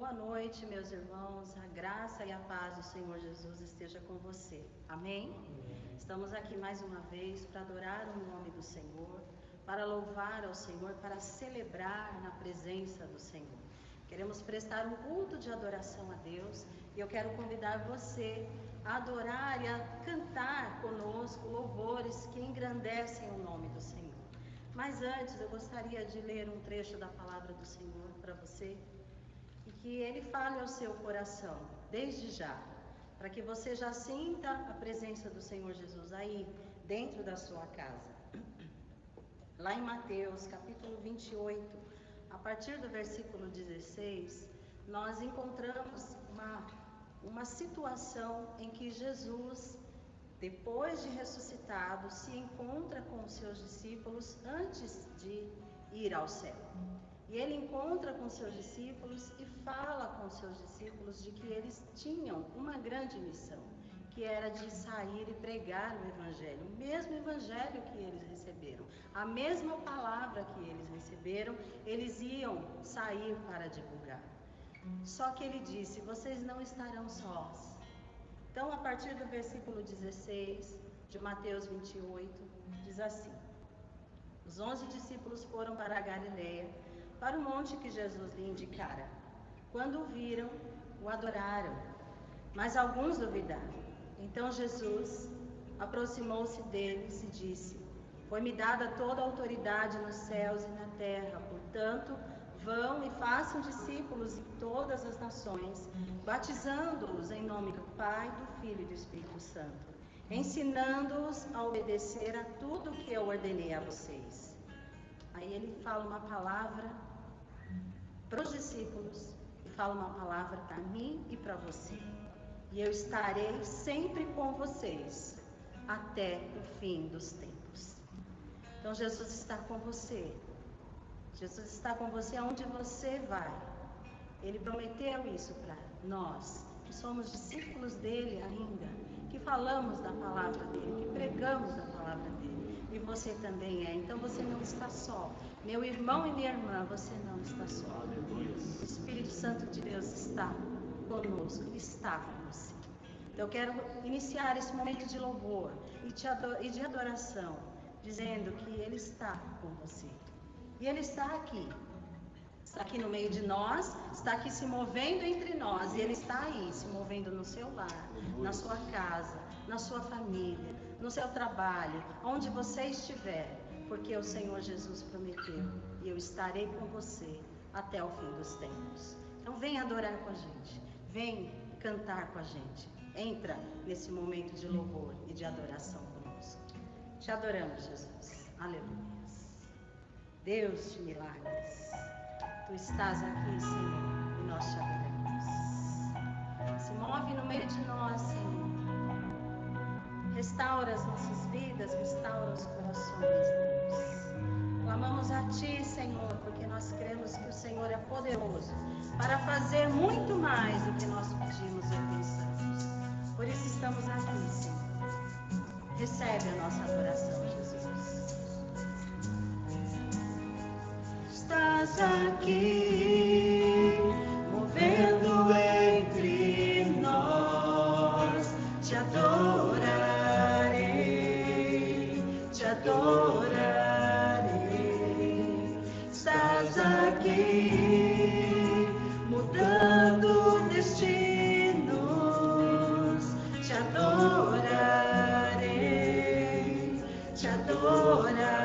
Boa noite, meus irmãos. A graça e a paz do Senhor Jesus esteja com você. Amém? Estamos aqui mais uma vez para adorar o nome do Senhor, para louvar ao Senhor, para celebrar na presença do Senhor. Queremos prestar um culto de adoração a Deus e eu quero convidar você a adorar e a cantar conosco louvores que engrandecem o nome do Senhor. Mas antes eu gostaria de ler um trecho da palavra do Senhor para você e que ele fale ao seu coração, desde já, para que você já sinta a presença do Senhor Jesus aí, dentro da sua casa. Lá em Mateus, capítulo 28, a partir do versículo 16, nós encontramos uma situação em que Jesus, depois de ressuscitado, se encontra com os seus discípulos antes de ir ao céu. E ele encontra com seus discípulos e fala com seus discípulos de que eles tinham uma grande missão, que era de sair e pregar o Evangelho, o mesmo Evangelho que eles receberam, a mesma palavra que eles receberam, eles iam sair para divulgar. Só que ele disse: vocês não estarão sós. Então, a partir do versículo 16 de Mateus 28, diz assim: os 11 discípulos foram para a Galileia, para o monte que Jesus lhe indicara. Quando o viram, o adoraram, mas alguns duvidaram. Então Jesus aproximou-se deles e disse: foi-me dada toda a autoridade nos céus e na terra, portanto, vão e façam discípulos em todas as nações, batizando-os em nome do Pai, do Filho e do Espírito Santo, ensinando-os a obedecer a tudo que eu ordenei a vocês. Aí ele fala uma palavra para os discípulos e fala uma palavra para mim e para você. E eu estarei sempre com vocês até o fim dos tempos. Então Jesus está com você. Jesus está com você aonde você vai. Ele prometeu isso para nós, que somos discípulos dele ainda, que falamos da palavra dele, que pregamos a palavra dele. E você também é. Então você não está só. Meu irmão e minha irmã, você não está só. O Espírito Santo de Deus está conosco, está com você. Então eu quero iniciar esse momento de louvor e de adoração, dizendo que ele está com você. E ele está aqui no meio de nós, está aqui se movendo entre nós, e ele está aí se movendo no seu lar, na sua casa, na sua família, no seu trabalho, onde você estiver, porque o Senhor Jesus prometeu: e eu estarei com você até o fim dos tempos. Então vem adorar com a gente, vem cantar com a gente, entra nesse momento de louvor e de adoração conosco. Te adoramos, Jesus. Aleluia. Deus de milagres, tu estás aqui, Senhor, e nós te adoramos. Se move no meio de nós, Senhor. Restaura as nossas vidas, restaura os corações, Deus. Clamamos a Ti, Senhor, porque nós cremos que o Senhor é poderoso para fazer muito mais do que nós pedimos ou pensamos. Por isso estamos aqui, Senhor. Recebe a nossa adoração, Jesus. Estás aqui, movendo entre nós. Te adorarei, te adorarei. Estás aqui, mudando destinos. Te adorarei, te adorarei.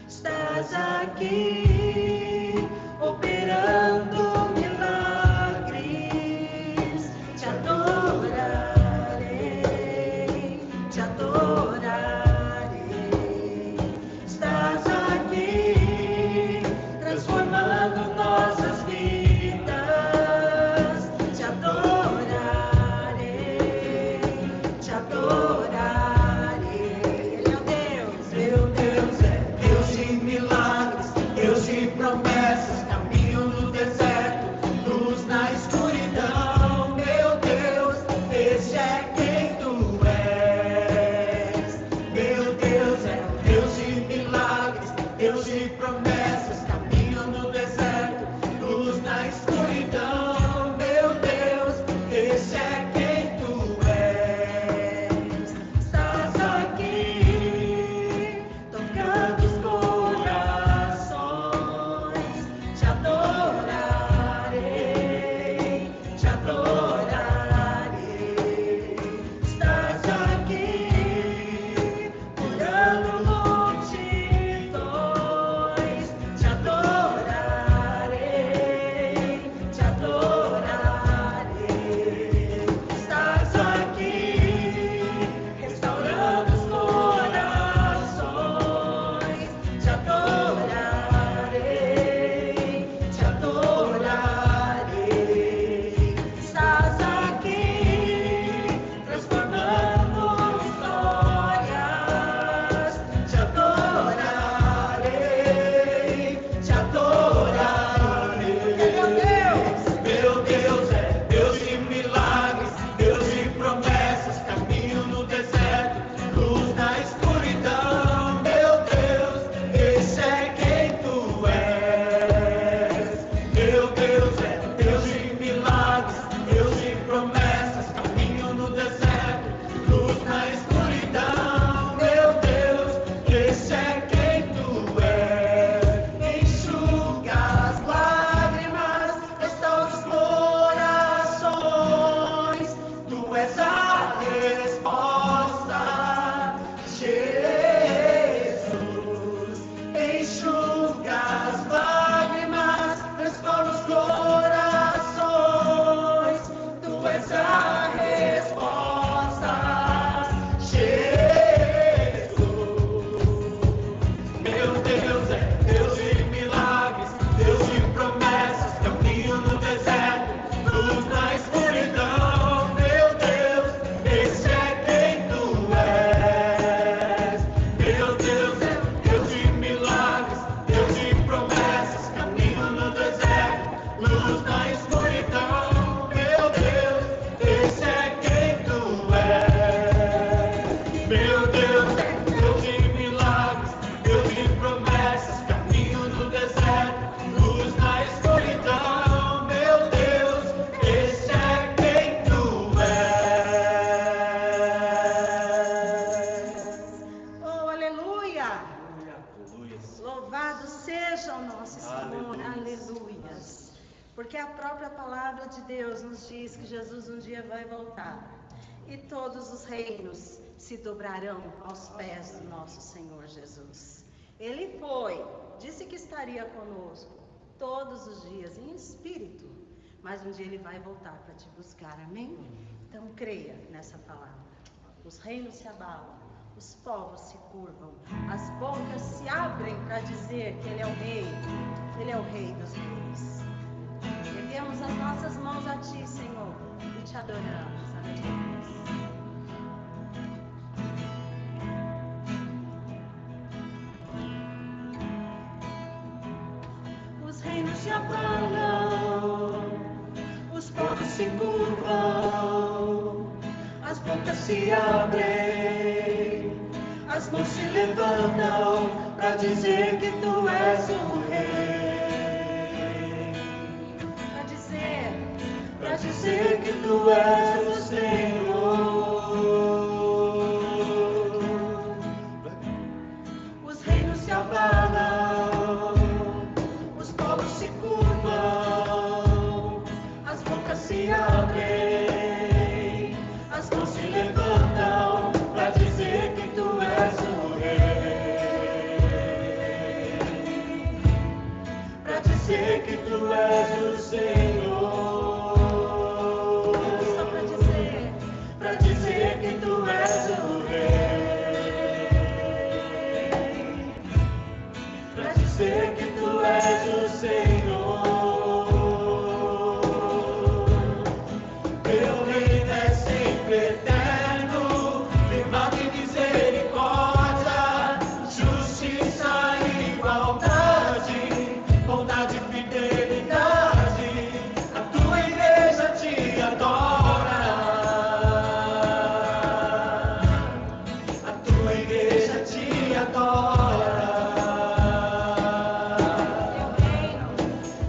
Estás aqui, própria palavra de Deus nos diz que Jesus um dia vai voltar e todos os reinos se dobrarão aos pés do nosso Senhor Jesus. Ele foi, disse que estaria conosco todos os dias em espírito, mas um dia ele vai voltar para te buscar, amém? Então creia nessa palavra. Os reinos se abalam, os povos se curvam, as bocas se abrem para dizer que Ele é o Rei, Ele é o Rei dos Reis. Erguemos as nossas mãos a Ti, Senhor, e te adoramos, aleluia. Os reinos se abalam, os povos se curvam, as bocas se abrem, as mãos se levantam para dizer que Tu és o Rei. Para dizer que Tu és o Senhor. Os reinos se abalam, os povos se curvam, as bocas se abrem, as mãos se levantam para dizer que Tu és o Rei. Para dizer que Tu és o Senhor. Só para dizer que Tu és o Rei. Para dizer que Tu és o Senhor. Teu reino é sempre eterno, firmado em misericórdia, justiça e igualdade, bondade e fidelidade. A Tua igreja te adora. A Tua igreja te adora.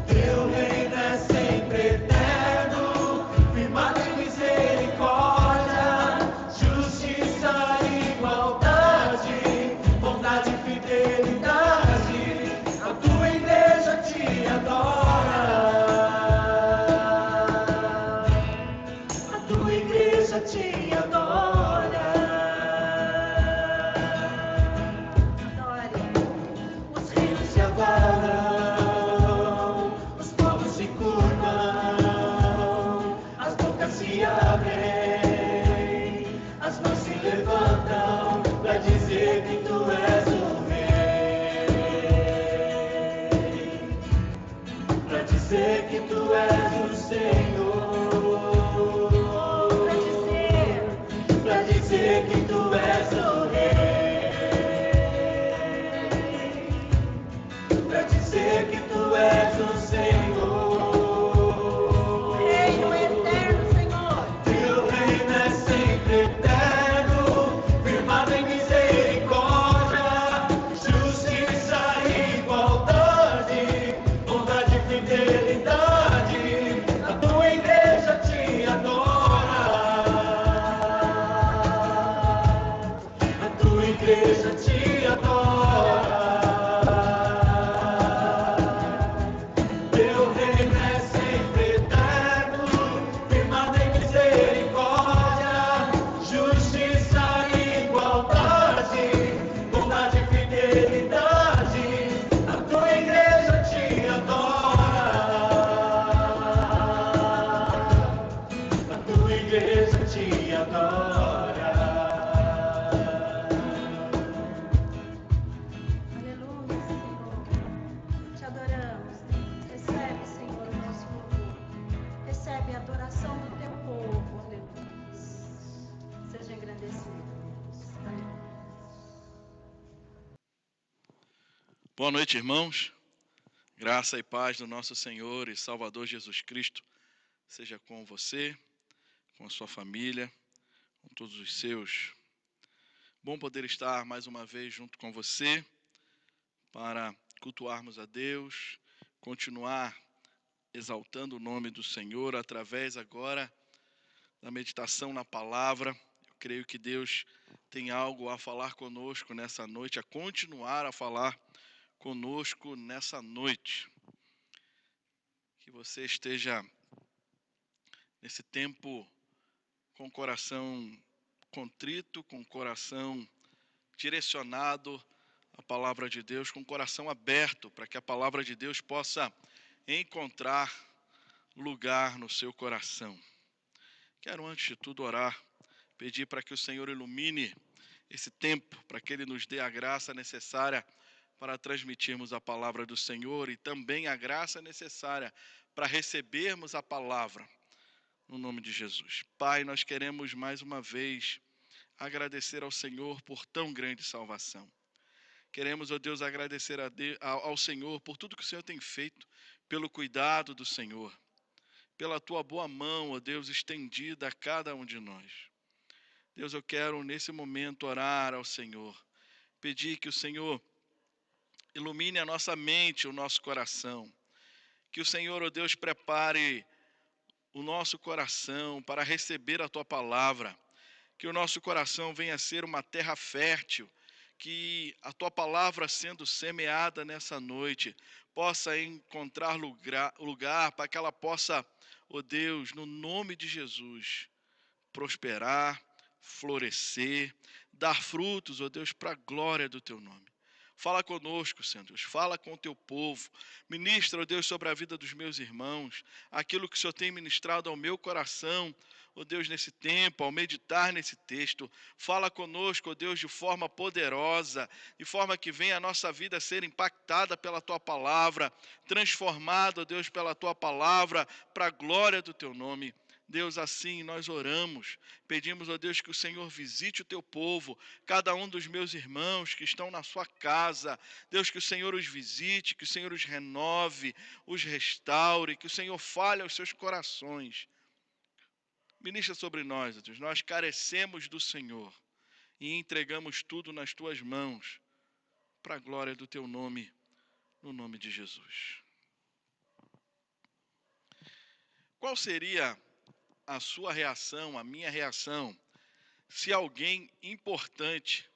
Teu reino é sempre eterno, firmado em misericórdia, justiça e igualdade, bondade e fidelidade. A Tua igreja te adora. A Tua igreja te adora. Adore. Os reinos se abalam, os povos se curvam, as bocas se abrem, as mãos se levantam para dizer que Tu és o Rei. Para dizer que Tu és o Senhor. Para dizer que Tu és o Rei. Para dizer que Tu és o Senhor. Reino eterno, Senhor. Teu reino é sempre eterno, firmado em misericórdia, justiça e igualdade, bondade e fidelidade. A Tua igreja te adora. A Tua igreja te adora. Teu reino é sempre eterno, firmado em misericórdia, justiça e igualdade, bondade e fidelidade. A Tua igreja te adora. A Tua igreja te adora. Aleluia, Senhor. Te adoramos. Recebe, Senhor, o nosso louvor. Recebe a adoração do Teu povo. Aleluia. Seja engrandecido, Deus. Aleluia. Boa noite, irmãos. Graça e paz do nosso Senhor e Salvador Jesus Cristo seja com você, com a sua família, com todos os seus. Bom poder estar mais uma vez junto com você para cultuarmos a Deus, continuar exaltando o nome do Senhor através agora da meditação na palavra. Eu creio que Deus tem algo a falar conosco nessa noite, a continuar a falar conosco nessa noite. Que você esteja nesse tempo com o coração contrito, com o coração direcionado à palavra de Deus, com o coração aberto para que a palavra de Deus possa encontrar lugar no seu coração. Quero, antes de tudo, orar, pedir para que o Senhor ilumine esse tempo, para que Ele nos dê a graça necessária para transmitirmos a palavra do Senhor e também a graça necessária para recebermos a palavra, no nome de Jesus. Pai, nós queremos mais uma vez agradecer ao Senhor por tão grande salvação. Queremos, ó Deus, agradecer ao Senhor por tudo que o Senhor tem feito, pelo cuidado do Senhor, pela Tua boa mão, ó Deus, estendida a cada um de nós. Deus, eu quero nesse momento orar ao Senhor, pedir que o Senhor ilumine a nossa mente, o nosso coração, que o Senhor, ó Deus, prepare o nosso coração para receber a Tua palavra, que o nosso coração venha a ser uma terra fértil, que a Tua palavra sendo semeada nessa noite possa encontrar lugar para que ela possa, ó Deus, no nome de Jesus, prosperar, florescer, dar frutos, ó Deus, para a glória do Teu nome. Fala conosco, Senhor Deus, fala com o Teu povo, ministra, ó Deus, sobre a vida dos meus irmãos, aquilo que o Senhor tem ministrado ao meu coração, ó Deus, nesse tempo, ao meditar nesse texto. Fala conosco, ó Deus, de forma poderosa, de forma que venha a nossa vida ser impactada pela Tua palavra, transformada, ó Deus, pela Tua palavra, para a glória do Teu nome. Deus, assim nós oramos, pedimos, ó Deus, que o Senhor visite o Teu povo, cada um dos meus irmãos que estão na sua casa. Deus, que o Senhor os visite, que o Senhor os renove, os restaure, que o Senhor fale aos seus corações. Ministra sobre nós, ó Deus, nós carecemos do Senhor e entregamos tudo nas Tuas mãos, para a glória do Teu nome, no nome de Jesus. Qual seria a sua reação, a minha reação, se alguém importante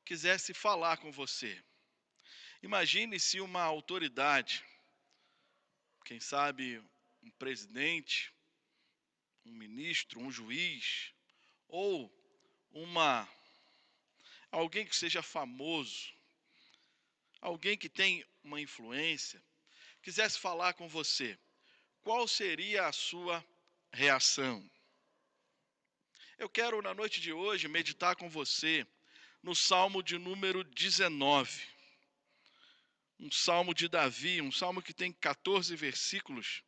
quisesse falar com você? Imagine se uma autoridade, quem sabe um presidente, um ministro, um juiz, ou alguém que seja famoso, alguém que tem uma influência, quisesse falar com você. Qual seria a sua reação? Eu quero, na noite de hoje, meditar com você no Salmo de número 19. Um salmo de Davi, um salmo que tem 14 versículos.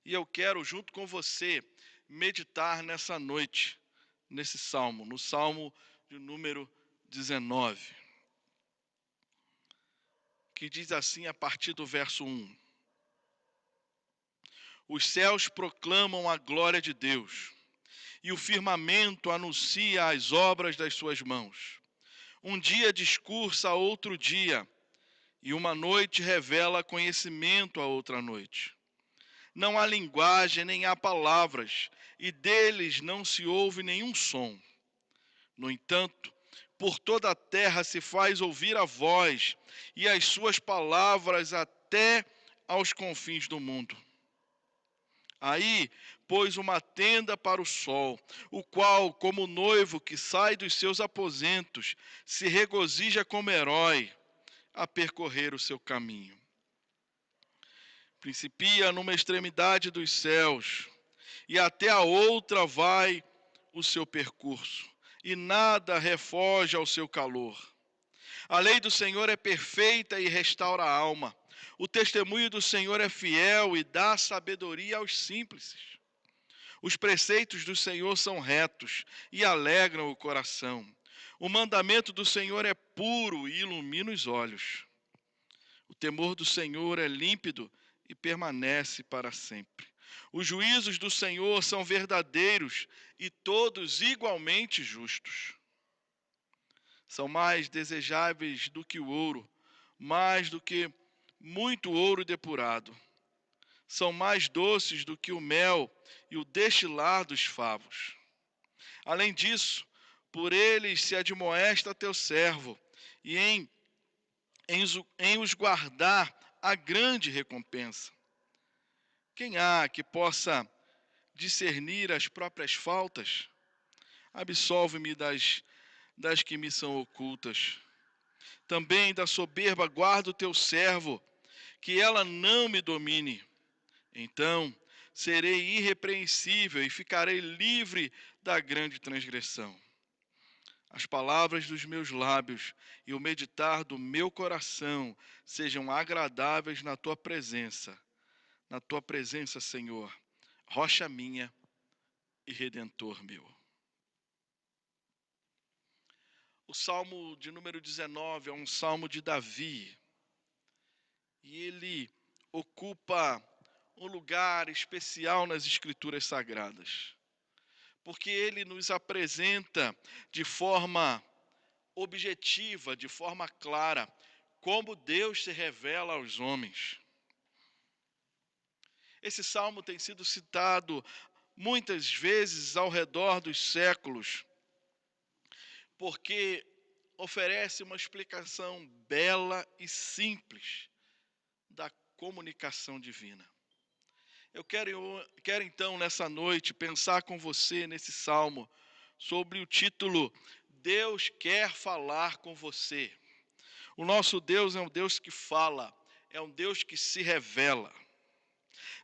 E eu quero, junto com você, meditar nessa noite, nesse salmo, no Salmo de número 19. Que diz assim a partir do verso 1. Os céus proclamam a glória de Deus, e o firmamento anuncia as obras das suas mãos. Um dia discursa a outro dia, e uma noite revela conhecimento a outra noite. Não há linguagem, nem há palavras, e deles não se ouve nenhum som. No entanto, por toda a terra se faz ouvir a voz, e as suas palavras até aos confins do mundo. Aí pôs uma tenda para o sol, o qual, como noivo que sai dos seus aposentos, se regozija como herói a percorrer o seu caminho. Principia numa extremidade dos céus, e até a outra vai o seu percurso, e nada refoge ao seu calor. A lei do Senhor é perfeita e restaura a alma. O testemunho do Senhor é fiel e dá sabedoria aos simples. Os preceitos do Senhor são retos e alegram o coração. O mandamento do Senhor é puro e ilumina os olhos. O temor do Senhor é límpido e permanece para sempre. Os juízos do Senhor são verdadeiros e todos igualmente justos. São mais desejáveis do que o ouro, mais do que muito ouro depurado. São mais doces do que o mel e o destilar dos favos. Além disso, por eles se admoesta teu servo, e em os guardar a grande recompensa. Quem há que possa discernir as próprias faltas? Absolve-me das que me são ocultas. Também da soberba guarda o teu servo, que ela não me domine. Então serei irrepreensível e ficarei livre da grande transgressão. As palavras dos meus lábios e o meditar do meu coração sejam agradáveis na tua presença. Na tua presença, Senhor, rocha minha e redentor meu. O Salmo de número 19 é um salmo de Davi. E ele ocupa um lugar especial nas Escrituras Sagradas. Porque ele nos apresenta de forma objetiva, de forma clara, como Deus se revela aos homens. Esse salmo tem sido citado muitas vezes ao redor dos séculos, porque oferece uma explicação bela e simples da comunicação divina. Eu quero então, nessa noite, pensar com você nesse salmo sobre o título Deus quer falar com você. O nosso Deus é um Deus que fala, é um Deus que se revela.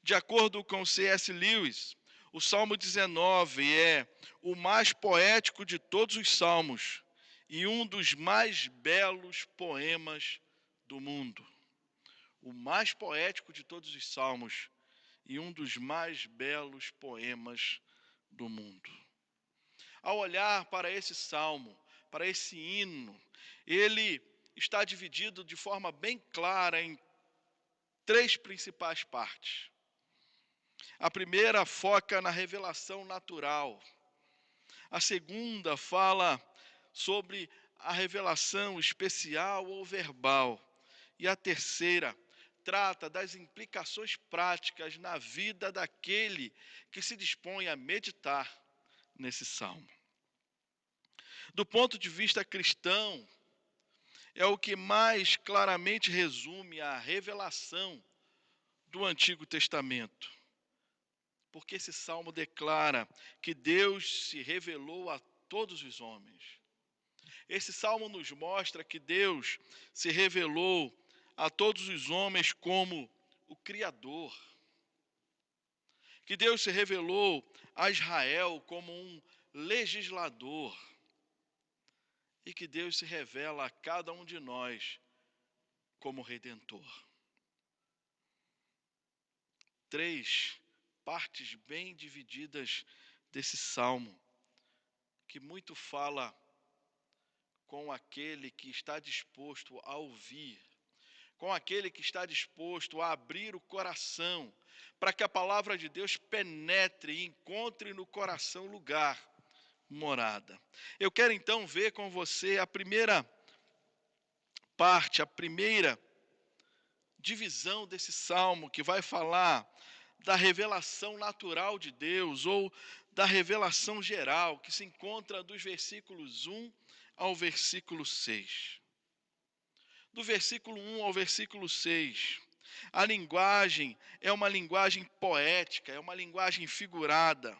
De acordo com C.S. Lewis, o Salmo 19 é o mais poético de todos os salmos e um dos mais belos poemas do mundo. O mais poético de todos os salmos e um dos mais belos poemas do mundo. Ao olhar para esse salmo, para esse hino, ele está dividido de forma bem clara em três principais partes. A primeira foca na revelação natural. A segunda fala sobre a revelação especial ou verbal. E a terceira trata das implicações práticas na vida daquele que se dispõe a meditar nesse salmo. Do ponto de vista cristão, é o que mais claramente resume a revelação do Antigo Testamento. Porque esse salmo declara que Deus se revelou a todos os homens. Esse salmo nos mostra que Deus se revelou a todos os homens como o Criador. Que Deus se revelou a Israel como um legislador. E que Deus se revela a cada um de nós como Redentor. Três partes bem divididas desse salmo, que muito fala com aquele que está disposto a ouvir, com aquele que está disposto a abrir o coração, para que a palavra de Deus penetre e encontre no coração lugar, morada. Eu quero então ver com você a primeira parte, a primeira divisão desse salmo, que vai falar da revelação natural de Deus, ou da revelação geral, que se encontra dos versículos 1 ao versículo 6. Do versículo 1 ao versículo 6, a linguagem é uma linguagem poética, é uma linguagem figurada.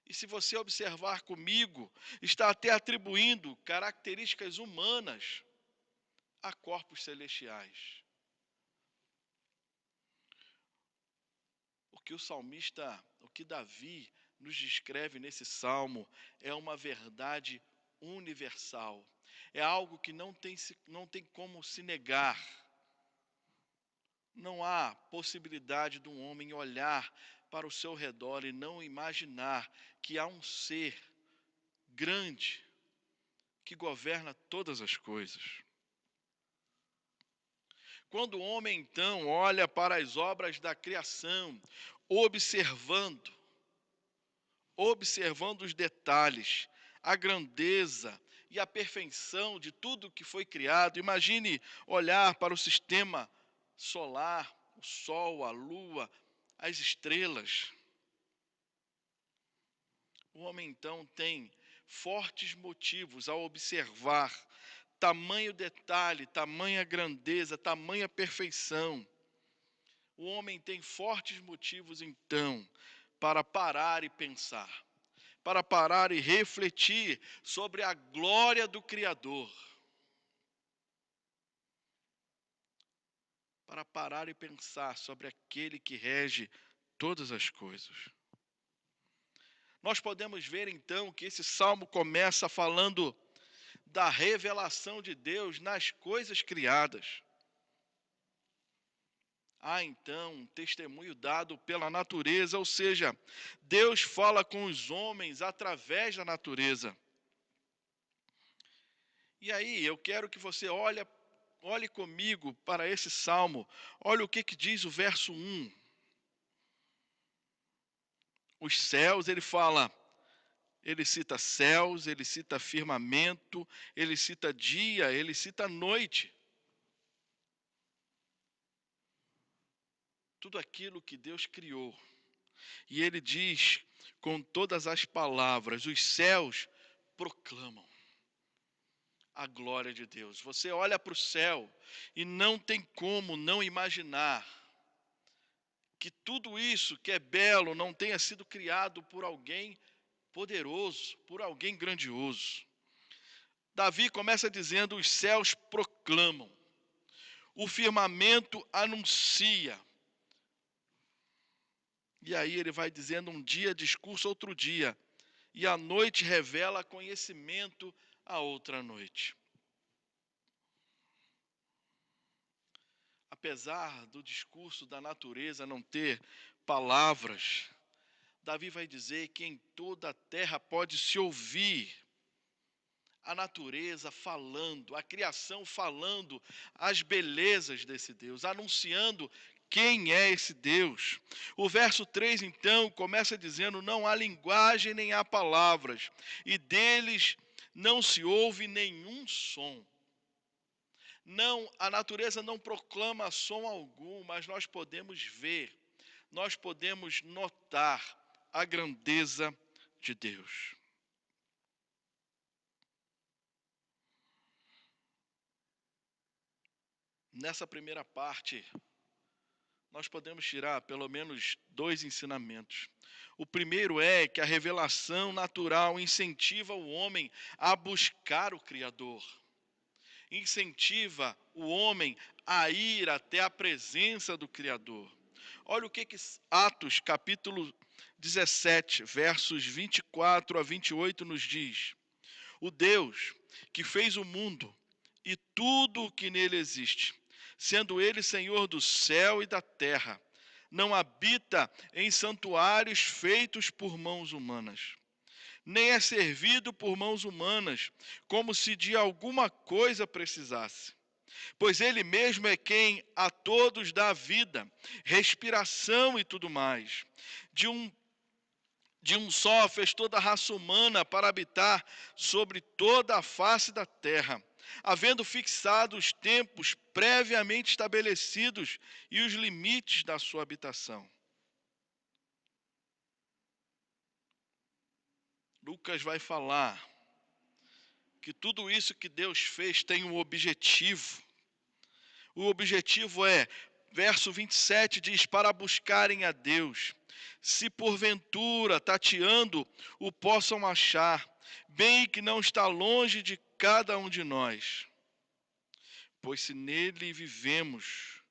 E se você observar comigo, está até atribuindo características humanas a corpos celestiais. O que Davi nos descreve nesse salmo é uma verdade universal. É algo que não tem como se negar. Não há possibilidade de um homem olhar para o seu redor e não imaginar que há um ser grande que governa todas as coisas. Quando o homem, então, olha para as obras da criação, observando os detalhes, a grandeza e a perfeição de tudo que foi criado, imagine olhar para o sistema solar, o sol, a lua, as estrelas. O homem, então, tem fortes motivos ao observar tamanho detalhe, tamanha grandeza, tamanha perfeição. O homem tem fortes motivos, então, para parar e pensar, para parar e refletir sobre a glória do Criador, para parar e pensar sobre aquele que rege todas as coisas. Nós podemos ver então que esse salmo começa falando da revelação de Deus nas coisas criadas. Há então um testemunho dado pela natureza, ou seja, Deus fala com os homens através da natureza. E aí, eu quero que você olhe comigo para esse salmo. Olha o que diz o verso 1. Os céus, ele cita céus, ele cita firmamento, ele cita dia, ele cita noite. Tudo aquilo que Deus criou. E ele diz com todas as palavras, os céus proclamam a glória de Deus. Você olha para o céu e não tem como não imaginar que tudo isso que é belo não tenha sido criado por alguém poderoso, por alguém grandioso. Davi começa dizendo, os céus proclamam, o firmamento anuncia. E aí ele vai dizendo, um dia discurso outro dia, e a noite revela conhecimento a outra noite. Apesar do discurso da natureza não ter palavras, Davi vai dizer que em toda a terra pode se ouvir a natureza falando, a criação falando as belezas desse Deus, anunciando quem é esse Deus. O verso 3, então, começa dizendo, não há linguagem nem há palavras, e deles não se ouve nenhum som. Não, a natureza não proclama som algum, mas nós podemos ver, nós podemos notar a grandeza de Deus. Nessa primeira parte, nós podemos tirar pelo menos 2 ensinamentos. O primeiro é que a revelação natural incentiva o homem a buscar o Criador. Incentiva o homem a ir até a presença do Criador. Olha o que Atos, capítulo 17, versos 24 a 28 nos diz. O Deus que fez o mundo e tudo o que nele existe, sendo ele Senhor do céu e da terra, não habita em santuários feitos por mãos humanas, nem é servido por mãos humanas, como se de alguma coisa precisasse. Pois ele mesmo é quem a todos dá vida, respiração e tudo mais. De um só fez toda a raça humana para habitar sobre toda a face da terra, havendo fixado os tempos previamente estabelecidos e os limites da sua habitação. Lucas vai falar que tudo isso que Deus fez tem um objetivo. O objetivo é, verso 27 diz, para buscarem a Deus, se porventura, tateando, o possam achar, bem que não está longe de cada um de nós. Pois se nele vivemos,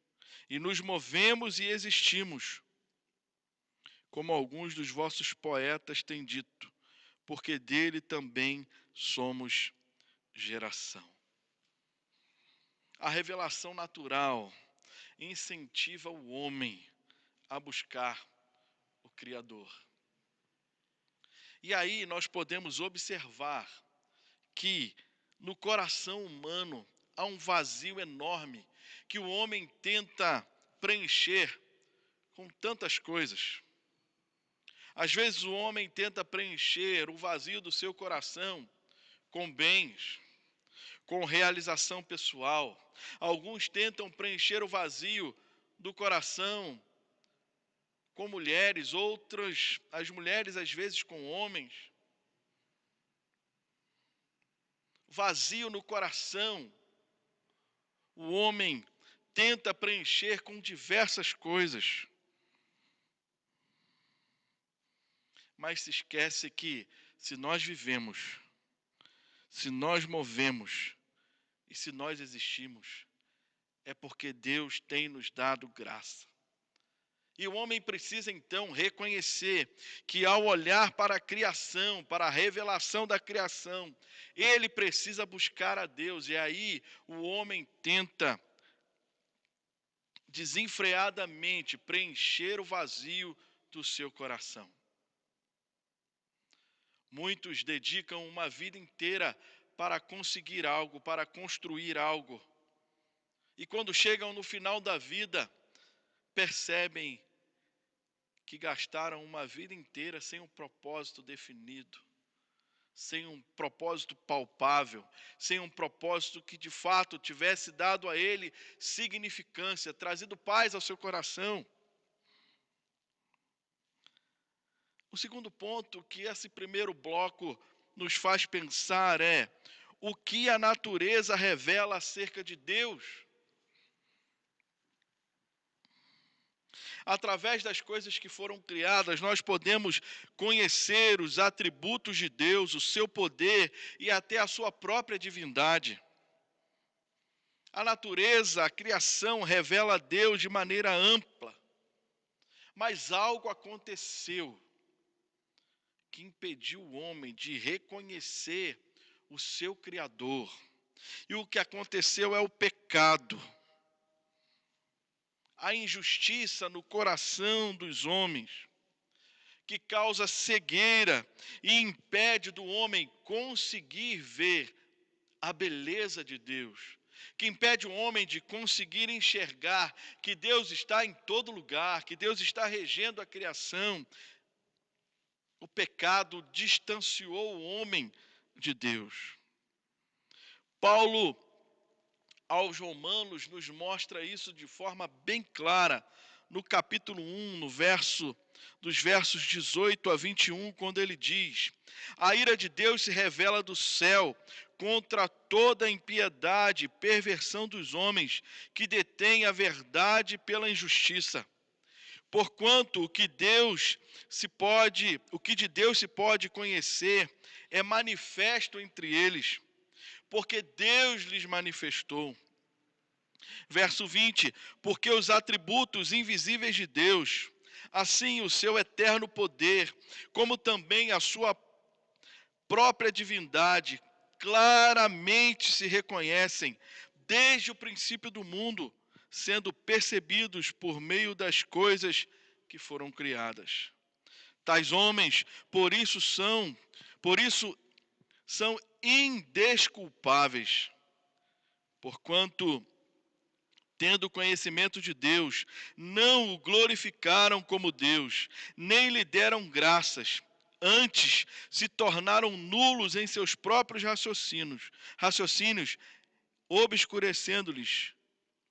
e nos movemos e existimos, como alguns dos vossos poetas têm dito, porque dele também somos geração. A revelação natural incentiva o homem a buscar o Criador. E aí nós podemos observar que no coração humano há um vazio enorme que o homem tenta preencher com tantas coisas. Às vezes o homem tenta preencher o vazio do seu coração com bens, com realização pessoal. Alguns tentam preencher o vazio do coração com mulheres, outras, as mulheres às vezes com homens. Vazio no coração, o homem tenta preencher com diversas coisas. mas se esquece que se nós vivemos, se nós movemos e se nós existimos, é porque Deus tem nos dado graça. E o homem precisa então reconhecer que ao olhar para a criação, para a revelação da criação, ele precisa buscar a Deus. E aí o homem tenta desenfreadamente preencher o vazio do seu coração. Muitos dedicam uma vida inteira para conseguir algo, para construir algo. E quando chegam no final da vida, percebem que gastaram uma vida inteira sem um propósito definido, sem um propósito palpável, sem um propósito que de fato tivesse dado a ele significância, trazido paz ao seu coração. O segundo ponto que esse primeiro bloco nos faz pensar é o que a natureza revela acerca de Deus. Através das coisas que foram criadas, nós podemos conhecer os atributos de Deus, o seu poder e até a sua própria divindade. A natureza, a criação revela a Deus de maneira ampla, mas algo aconteceu que impediu o homem de reconhecer o seu Criador. E o que aconteceu é o pecado. A injustiça no coração dos homens, que causa cegueira e impede do homem conseguir ver a beleza de Deus, que impede o homem de conseguir enxergar que Deus está em todo lugar, que Deus está regendo a criação. O pecado distanciou o homem de Deus. Paulo, aos Romanos, nos mostra isso de forma bem clara, no capítulo 1, dos versos 18 a 21, quando ele diz: a ira de Deus se revela do céu contra toda a impiedade e perversão dos homens que detêm a verdade pela injustiça. Porquanto o que de Deus se pode conhecer é manifesto entre eles, porque Deus lhes manifestou. Verso 20, porque os atributos invisíveis de Deus, assim o seu eterno poder, como também a sua própria divindade, claramente se reconhecem desde o princípio do mundo, sendo percebidos por meio das coisas que foram criadas. Tais homens, por isso são indesculpáveis, porquanto, tendo conhecimento de Deus, não o glorificaram como Deus, nem lhe deram graças, antes se tornaram nulos em seus próprios raciocínios, obscurecendo-lhes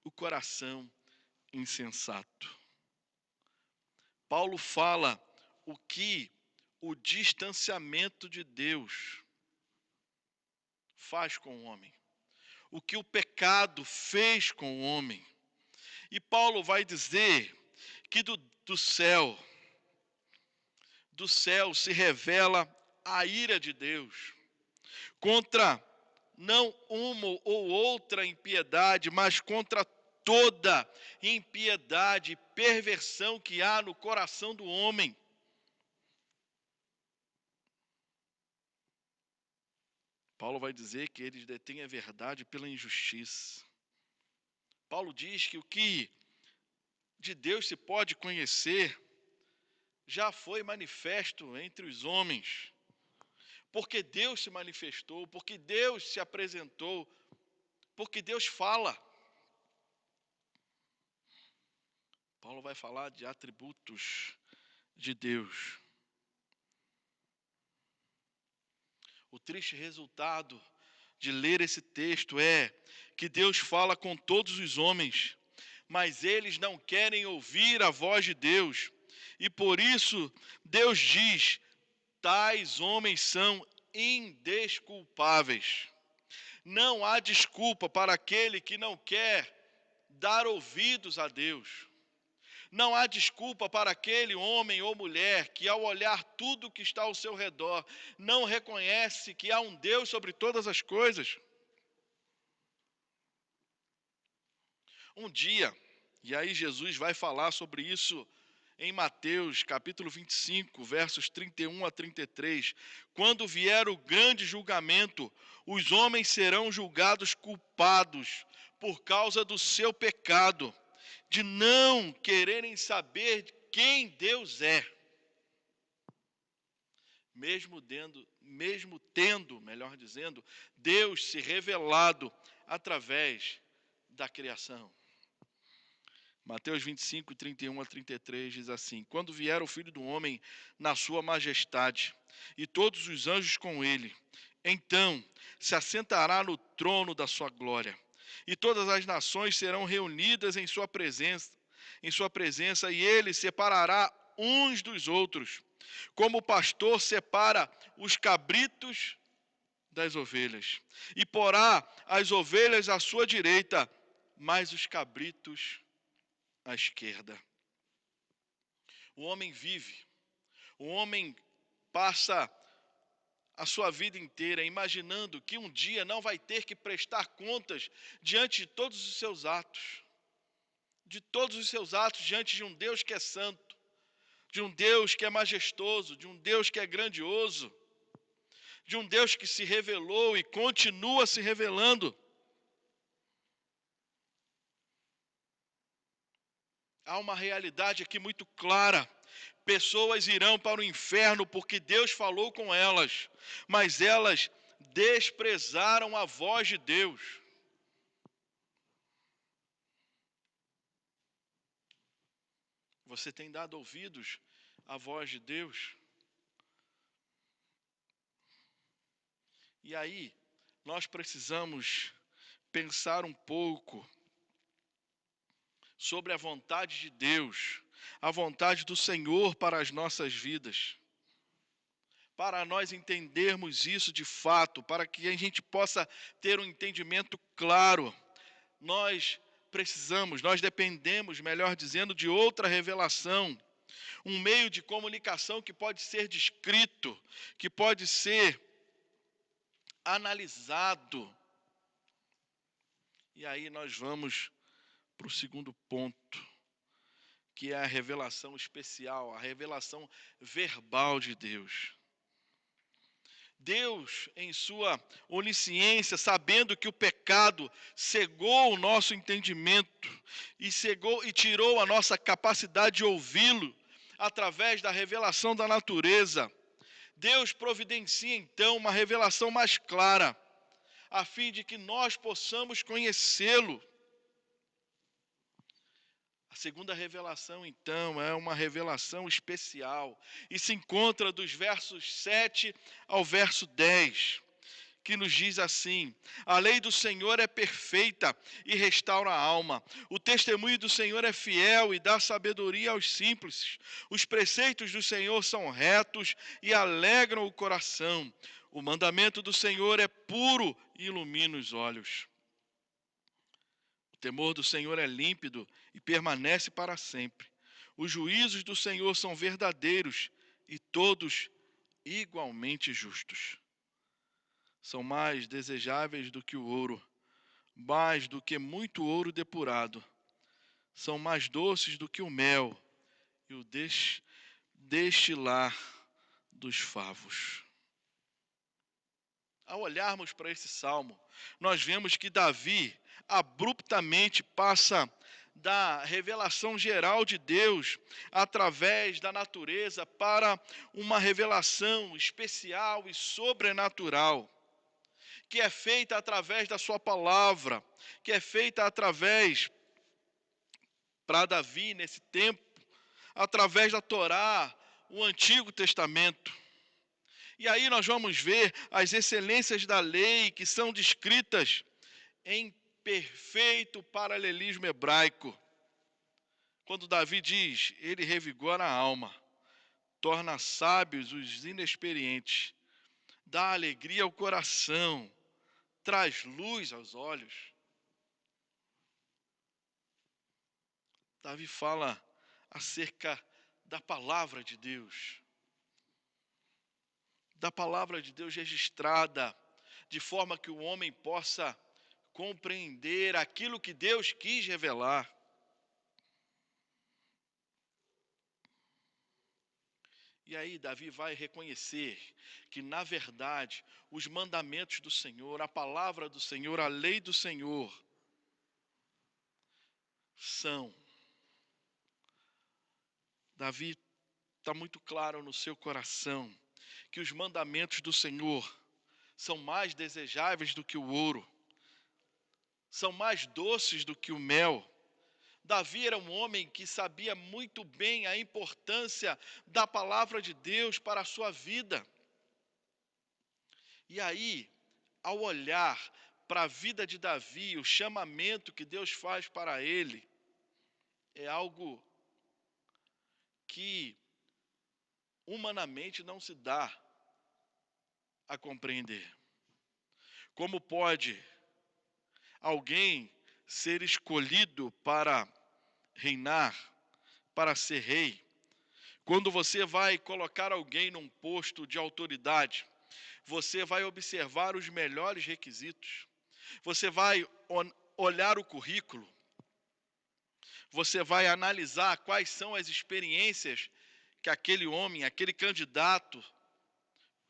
o coração insensato. Paulo fala o que o distanciamento de Deus faz com o homem, o que o pecado fez com o homem. E Paulo vai dizer que do céu se revela a ira de Deus contra não uma ou outra impiedade, mas contra toda impiedade e perversão que há no coração do homem. Paulo vai dizer que eles detêm a verdade pela injustiça. Paulo diz que o que de Deus se pode conhecer já foi manifesto entre os homens, porque Deus se manifestou, porque Deus se apresentou, porque Deus fala. Paulo vai falar de atributos de Deus. O triste resultado de ler esse texto é que Deus fala com todos os homens, mas eles não querem ouvir a voz de Deus. E por isso Deus diz: tais homens são indesculpáveis. Não há desculpa para aquele que não quer dar ouvidos a Deus. Não há desculpa para aquele homem ou mulher que, ao olhar tudo que está ao seu redor, não reconhece que há um Deus sobre todas as coisas. Um dia, e aí Jesus vai falar sobre isso em Mateus capítulo 25, versos 31 a 33, quando vier o grande julgamento, os homens serão julgados culpados por causa do seu pecado, de não quererem saber quem Deus é, mesmo tendo, melhor dizendo, Deus se revelado através da criação. Mateus 25, 31 a 33 diz assim: quando vier o Filho do Homem na sua majestade, e todos os anjos com ele, então se assentará no trono da sua glória, e todas as nações serão reunidas em sua presença, e ele separará uns dos outros, como o pastor separa os cabritos das ovelhas, e porá as ovelhas à sua direita, mas os cabritos à esquerda. O homem vive, o homem passa a sua vida inteira imaginando que um dia não vai ter que prestar contas diante de todos os seus atos, diante de um Deus que é santo, de um Deus que é majestoso, de um Deus que é grandioso, de um Deus que se revelou e continua se revelando. Há uma realidade aqui muito clara. Pessoas irão para o inferno porque Deus falou com elas, mas elas desprezaram a voz de Deus. Você tem dado ouvidos à voz de Deus? E aí, nós precisamos pensar um pouco sobre a vontade de Deus, a vontade do Senhor para as nossas vidas. Para nós entendermos isso de fato, para que a gente possa ter um entendimento claro, nós dependemos, melhor dizendo, de outra revelação, um meio de comunicação que pode ser descrito, que pode ser analisado. E aí nós vamos para o segundo ponto, que é a revelação especial, a revelação verbal de Deus. Deus, em sua onisciência, sabendo que o pecado cegou o nosso entendimento e tirou a nossa capacidade de ouvi-lo através da revelação da natureza, Deus providencia então uma revelação mais clara, a fim de que nós possamos conhecê-lo. A segunda revelação, então, é uma revelação especial e se encontra dos versos 7 ao verso 10, que nos diz assim: a lei do Senhor é perfeita e restaura a alma. O testemunho do Senhor é fiel e dá sabedoria aos simples. Os preceitos do Senhor são retos e alegram o coração. O mandamento do Senhor é puro e ilumina os olhos. O temor do Senhor é límpido e permanece para sempre. Os juízos do Senhor são verdadeiros e todos igualmente justos. São mais desejáveis do que o ouro, mais do que muito ouro depurado. São mais doces do que o mel e o destilar dos favos. Ao olharmos para esse salmo, nós vemos que Davi abruptamente passa da revelação geral de Deus através da natureza para uma revelação especial e sobrenatural, que é feita através da sua palavra, que é feita através, para Davi nesse tempo, através da Torá, o Antigo Testamento. E aí nós vamos ver as excelências da lei que são descritas em perfeito paralelismo hebraico. Quando Davi diz, ele revigora a alma, torna sábios os inexperientes, dá alegria ao coração, traz luz aos olhos. Davi fala acerca da palavra de Deus. Da palavra de Deus registrada, de forma que o homem possa compreender aquilo que Deus quis revelar. E aí Davi vai reconhecer que, na verdade, os mandamentos do Senhor, a palavra do Senhor, a lei do Senhor, Davi está muito claro no seu coração que os mandamentos do Senhor são mais desejáveis do que o ouro, são mais doces do que o mel. Davi era um homem que sabia muito bem a importância da palavra de Deus para a sua vida. E aí, ao olhar para a vida de Davi, o chamamento que Deus faz para ele, é algo que humanamente não se dá a compreender. Como pode alguém ser escolhido para reinar, para ser rei? Quando você vai colocar alguém num posto de autoridade, você vai observar os melhores requisitos. Você vai olhar o currículo. Você vai analisar quais são as experiências que aquele homem, aquele candidato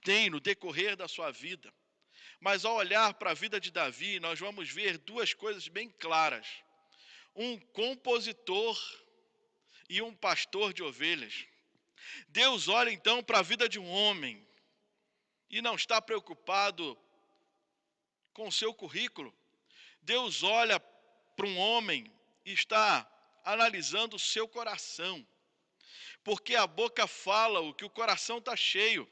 tem no decorrer da sua vida. Mas ao olhar para a vida de Davi, nós vamos ver duas coisas bem claras. Um compositor e um pastor de ovelhas. Deus olha então para a vida de um homem e não está preocupado com o seu currículo. Deus olha para um homem e está analisando o seu coração, porque a boca fala o que o coração está cheio.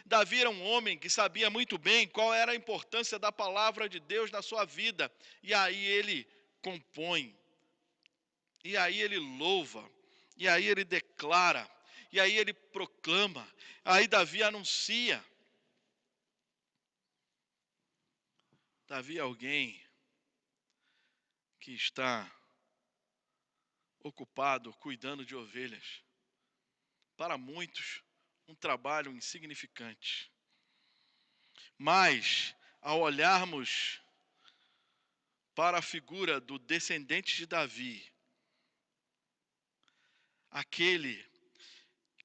Davi era um homem que sabia muito bem qual era a importância da palavra de Deus na sua vida, e aí ele compõe, e aí ele louva, e aí ele declara, e aí ele proclama, aí Davi anuncia. Davi é alguém que está ocupado cuidando de ovelhas. Para muitos, um trabalho insignificante. Mas, ao olharmos para a figura do descendente de Davi, aquele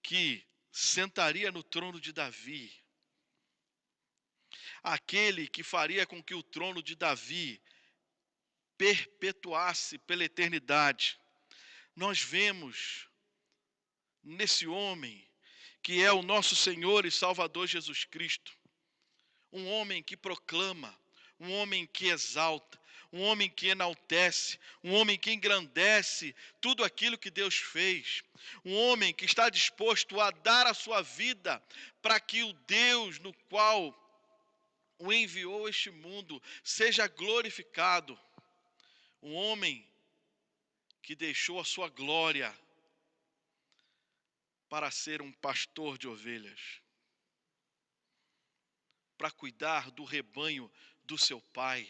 que sentaria no trono de Davi, aquele que faria com que o trono de Davi perpetuasse pela eternidade, nós vemos nesse homem, que é o nosso Senhor e Salvador Jesus Cristo, um homem que proclama, um homem que exalta, um homem que enaltece, um homem que engrandece tudo aquilo que Deus fez, um homem que está disposto a dar a sua vida para que o Deus no qual o enviou a este mundo seja glorificado, um homem que deixou a sua glória para ser um pastor de ovelhas, para cuidar do rebanho do seu pai.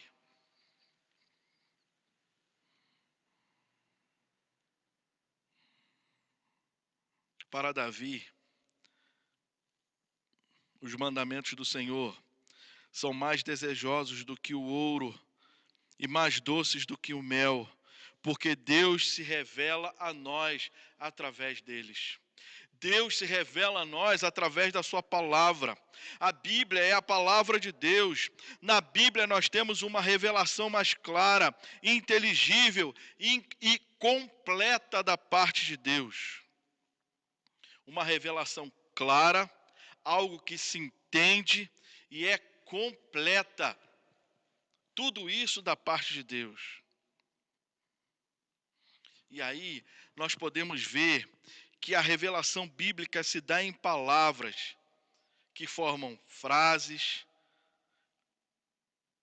Para Davi, os mandamentos do Senhor são mais desejosos do que o ouro e mais doces do que o mel, porque Deus se revela a nós através deles. Deus se revela a nós através da sua palavra. A Bíblia é a palavra de Deus. Na Bíblia nós temos uma revelação mais clara, inteligível e completa da parte de Deus. Uma revelação clara, algo que se entende e é completa. Tudo isso da parte de Deus. E aí nós podemos ver que a revelação bíblica se dá em palavras que formam frases,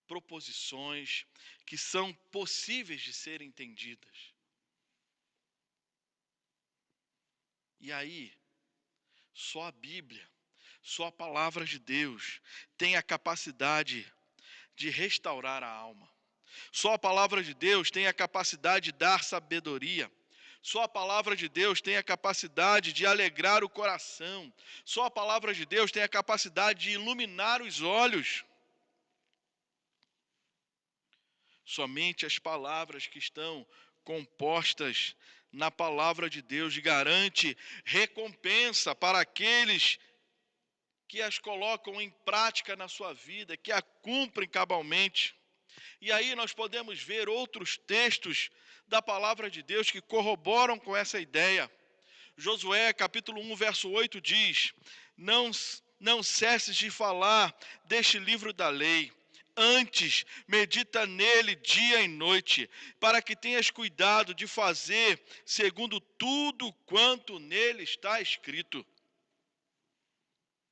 proposições que são possíveis de serem entendidas. E aí, só a Bíblia, só a palavra de Deus tem a capacidade de restaurar a alma. Só a palavra de Deus tem a capacidade de dar sabedoria. Só a palavra de Deus tem a capacidade de alegrar o coração. Só a palavra de Deus tem a capacidade de iluminar os olhos. Somente as palavras que estão compostas na palavra de Deus garante recompensa para aqueles que as colocam em prática na sua vida, que a cumprem cabalmente. E aí nós podemos ver outros textos da palavra de Deus que corroboram com essa ideia. Josué, capítulo 1, verso 8 diz: Não cesses de falar deste livro da lei, antes medita nele dia e noite, para que tenhas cuidado de fazer segundo tudo quanto nele está escrito.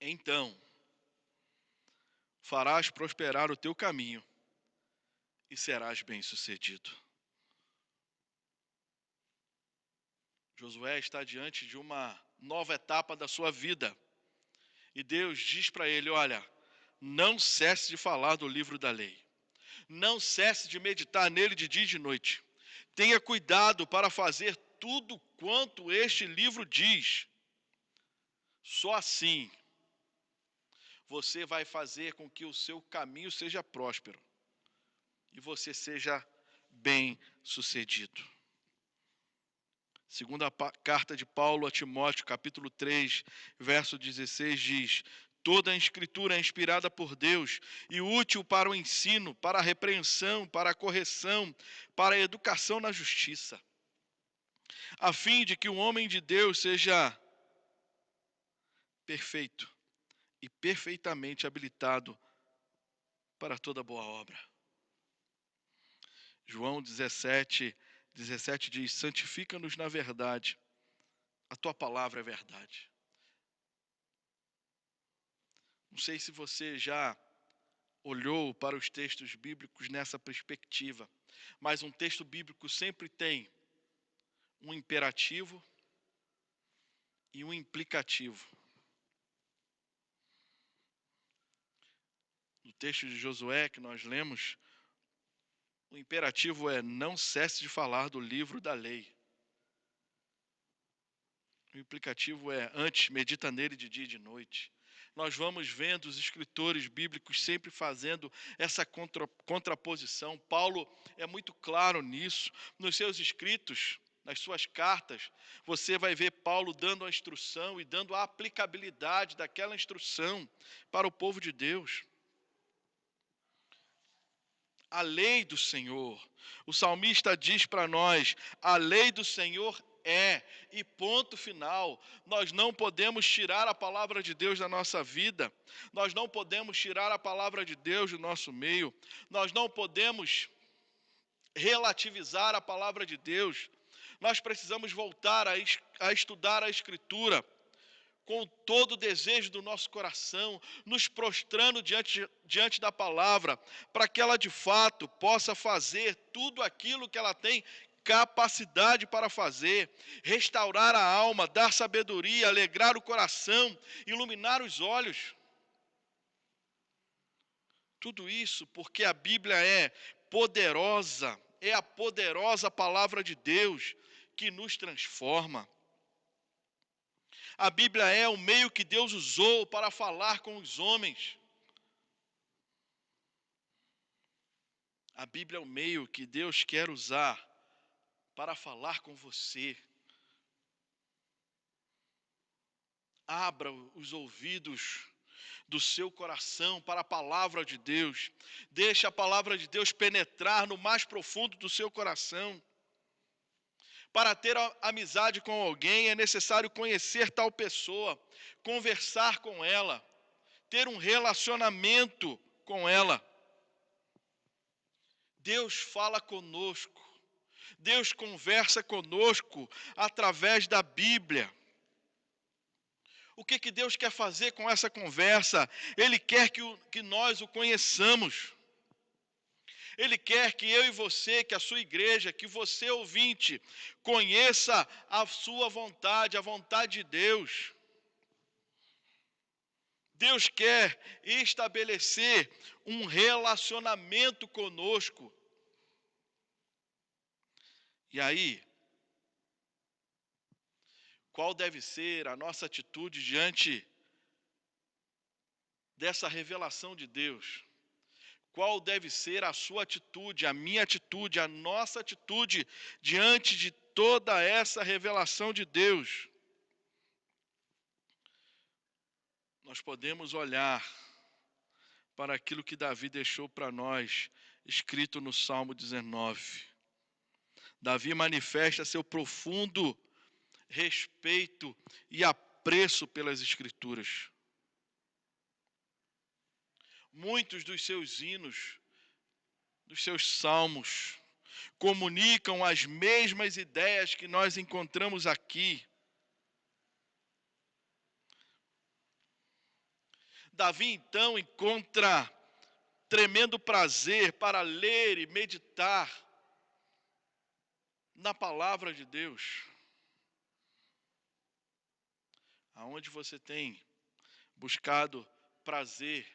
Então farás prosperar o teu caminho e serás bem-sucedido. Josué está diante de uma nova etapa da sua vida. E Deus diz para ele: olha, não cesse de falar do livro da lei. Não cesse de meditar nele de dia e de noite. Tenha cuidado para fazer tudo quanto este livro diz. Só assim você vai fazer com que o seu caminho seja próspero e você seja bem-sucedido. Segunda carta de Paulo a Timóteo, capítulo 3, verso 16, diz: toda a escritura é inspirada por Deus e útil para o ensino, para a repreensão, para a correção, para a educação na justiça, a fim de que o homem de Deus seja perfeito e perfeitamente habilitado para toda boa obra. João 17 diz: santifica-nos na verdade, a tua palavra é verdade. Não sei se você já olhou para os textos bíblicos nessa perspectiva, mas um texto bíblico sempre tem um imperativo e um implicativo. No texto de Josué que nós lemos, o imperativo é: não cesse de falar do livro da lei. O implicativo é: antes, medita nele de dia e de noite. Nós vamos vendo os escritores bíblicos sempre fazendo essa contraposição. Paulo é muito claro nisso. Nos seus escritos, nas suas cartas, você vai ver Paulo dando a instrução e dando a aplicabilidade daquela instrução para o povo de Deus. A lei do Senhor. O salmista diz para nós: a lei do Senhor é, e ponto final. Nós não podemos tirar a palavra de Deus da nossa vida. Nós não podemos tirar a palavra de Deus do nosso meio. Nós não podemos relativizar a palavra de Deus. Nós precisamos voltar a estudar a Escritura com todo o desejo do nosso coração, nos prostrando diante da palavra, para que ela de fato possa fazer tudo aquilo que ela tem capacidade para fazer, restaurar a alma, dar sabedoria, alegrar o coração, iluminar os olhos. Tudo isso porque a Bíblia é poderosa, é a poderosa palavra de Deus que nos transforma. A Bíblia é o meio que Deus usou para falar com os homens. A Bíblia é o meio que Deus quer usar para falar com você. Abra os ouvidos do seu coração para a palavra de Deus. Deixe a palavra de Deus penetrar no mais profundo do seu coração. Para ter amizade com alguém é necessário conhecer tal pessoa, conversar com ela, ter um relacionamento com ela. Deus fala conosco, Deus conversa conosco através da Bíblia. O que Deus quer fazer com essa conversa? Ele quer que nós o conheçamos. Ele quer que eu e você, que a sua igreja, que você ouvinte, conheça a sua vontade, a vontade de Deus. Deus quer estabelecer um relacionamento conosco. E aí, qual deve ser a nossa atitude diante dessa revelação de Deus. Qual deve ser a sua atitude, a minha atitude, a nossa atitude diante de toda essa revelação de Deus. Nós podemos olhar para aquilo que Davi deixou para nós, escrito no Salmo 19. Davi manifesta seu profundo respeito e apreço pelas Escrituras. Muitos dos seus hinos, dos seus salmos, comunicam as mesmas ideias que nós encontramos aqui. Davi, então, encontra tremendo prazer para ler e meditar na palavra de Deus. Aonde você tem buscado prazer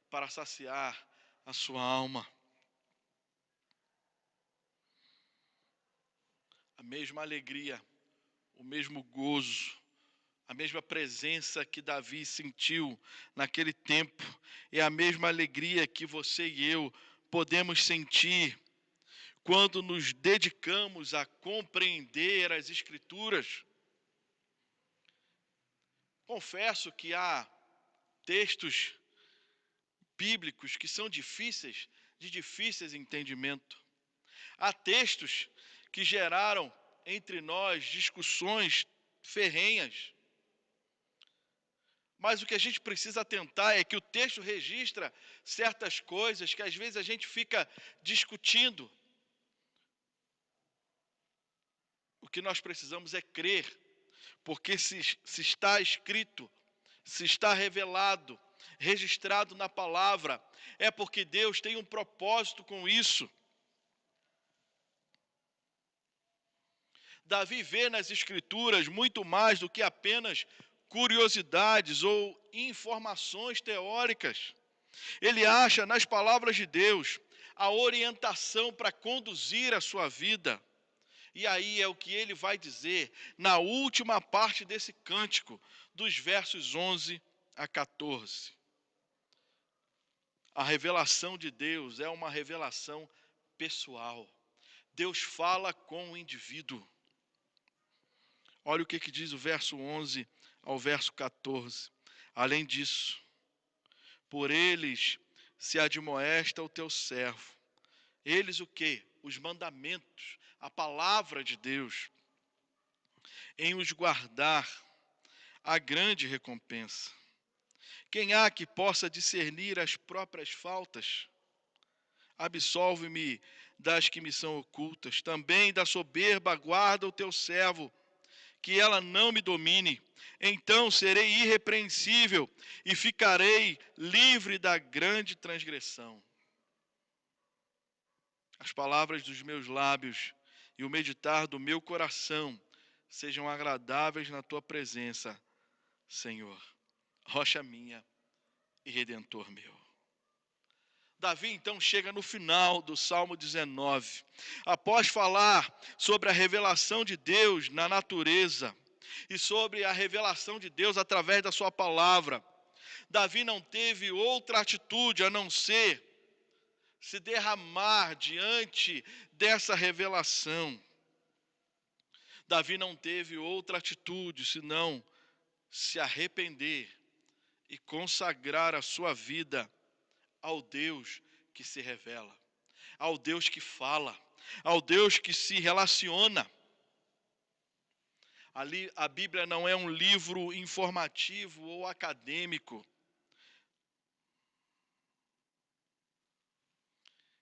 para saciar a sua alma? A mesma alegria, o mesmo gozo, a mesma presença que Davi sentiu naquele tempo, é a mesma alegria que você e eu podemos sentir quando nos dedicamos a compreender as Escrituras. Confesso que há textos bíblicos que são difíceis, de difíceis entendimento. Há textos que geraram entre nós discussões ferrenhas. Mas o que a gente precisa atentar é que o texto registra certas coisas que às vezes a gente fica discutindo. O que nós precisamos é crer, porque se está escrito, se está revelado, registrado na palavra, é porque Deus tem um propósito com isso. Davi vê nas Escrituras muito mais do que apenas curiosidades ou informações teóricas. Ele acha nas palavras de Deus a orientação para conduzir a sua vida. E aí é o que ele vai dizer na última parte desse cântico, dos versos 11 a 14. A revelação de Deus é uma revelação pessoal. Deus fala com o indivíduo. Olha o que diz o verso 11 ao verso 14. Além disso, por eles se admoesta o teu servo. Eles o quê? Os mandamentos, a palavra de Deus. Em os guardar, a grande recompensa. Quem há que possa discernir as próprias faltas? Absolve-me das que me são ocultas. Também da soberba guarda o teu servo, que ela não me domine. Então serei irrepreensível e ficarei livre da grande transgressão. As palavras dos meus lábios e o meditar do meu coração sejam agradáveis na tua presença, Senhor, rocha minha e redentor meu. Davi então chega no final do Salmo 19. Após falar sobre a revelação de Deus na natureza e sobre a revelação de Deus através da sua palavra, Davi não teve outra atitude a não ser se derramar diante dessa revelação. Davi não teve outra atitude senão se arrepender e consagrar a sua vida ao Deus que se revela, ao Deus que fala, ao Deus que se relaciona. Ali a Bíblia não é um livro informativo ou acadêmico.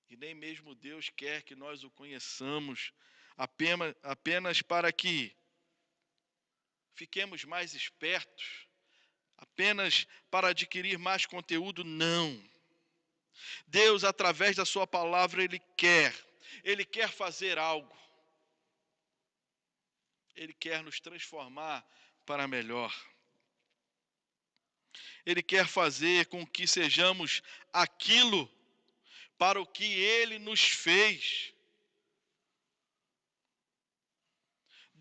E nem mesmo Deus quer que nós o conheçamos apenas para que fiquemos mais espertos, apenas para adquirir mais conteúdo, não. Deus, através da sua palavra, Ele quer fazer algo. Ele quer nos transformar para melhor. Ele quer fazer com que sejamos aquilo para o que Ele nos fez.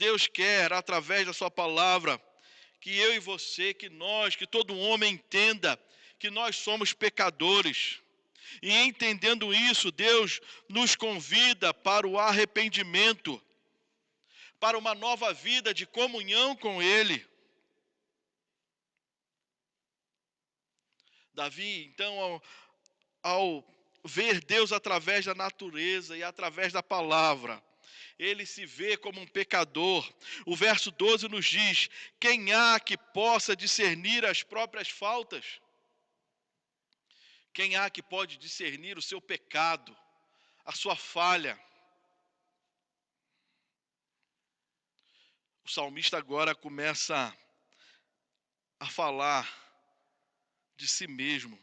Deus quer, através da sua palavra, que eu e você, que nós, que todo homem entenda que nós somos pecadores. E entendendo isso, Deus nos convida para o arrependimento, para uma nova vida de comunhão com Ele. Davi, então, ao ver Deus através da natureza e através da palavra, ele se vê como um pecador. O verso 12 nos diz: quem há que possa discernir as próprias faltas? Quem há que pode discernir o seu pecado, a sua falha? O salmista agora começa a falar de si mesmo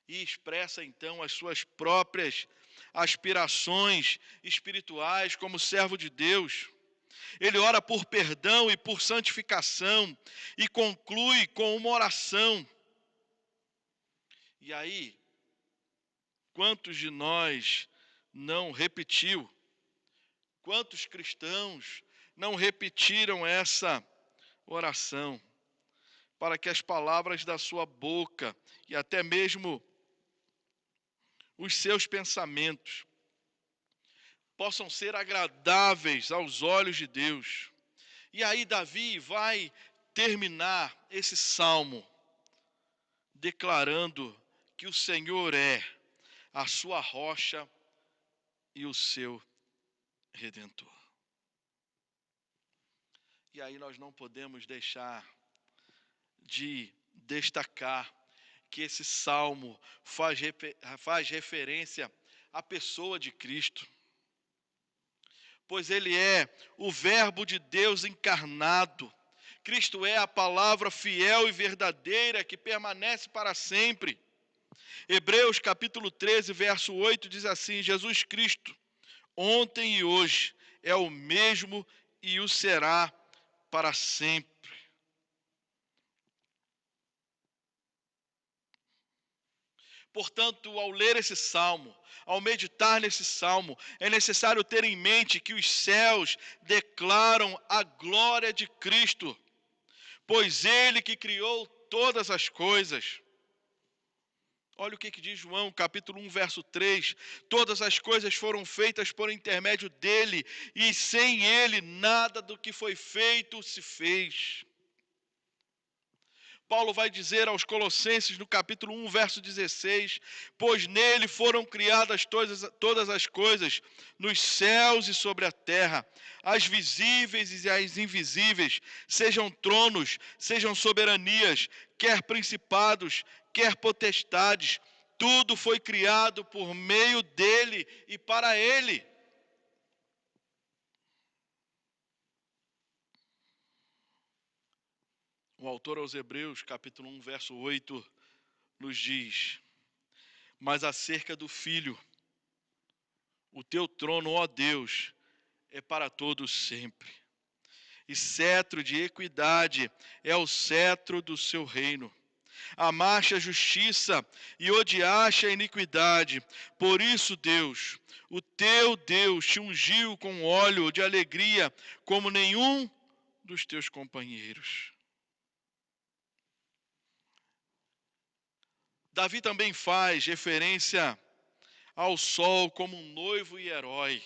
e expressa então as suas próprias aspirações espirituais como servo de Deus. Ele ora por perdão e por santificação e conclui com uma oração. E aí, quantos de nós não repetiu? Quantos cristãos não repetiram essa oração? Para que as palavras da sua boca e até mesmo os seus pensamentos possam ser agradáveis aos olhos de Deus. E aí Davi vai terminar esse salmo declarando que o Senhor é a sua rocha e o seu redentor. E aí nós não podemos deixar de destacar que esse salmo faz referência à pessoa de Cristo, pois ele é o verbo de Deus encarnado. Cristo é a palavra fiel e verdadeira que permanece para sempre. Hebreus capítulo 13, verso 8 diz assim: Jesus Cristo, ontem e hoje, é o mesmo e o será para sempre. Portanto, ao ler esse salmo, ao meditar nesse salmo, é necessário ter em mente que os céus declaram a glória de Cristo, pois Ele que criou todas as coisas. Olha o que diz João, capítulo 1, verso 3. Todas as coisas foram feitas por intermédio dele, e sem ele nada do que foi feito se fez. Paulo vai dizer aos Colossenses, no capítulo 1, verso 16, pois nele foram criadas todas as coisas, nos céus e sobre a terra, as visíveis e as invisíveis, sejam tronos, sejam soberanias, quer principados, quer potestades, tudo foi criado por meio dele e para ele. O autor aos Hebreus, capítulo 1, verso 8, nos diz: mas acerca do Filho, o teu trono, ó Deus, é para todos sempre, e cetro de equidade é o cetro do seu reino. Amaste a justiça e odiaste a iniquidade. Por isso, Deus, o teu Deus, te ungiu com óleo de alegria, como nenhum dos teus companheiros. Davi também faz referência ao sol como um noivo e herói.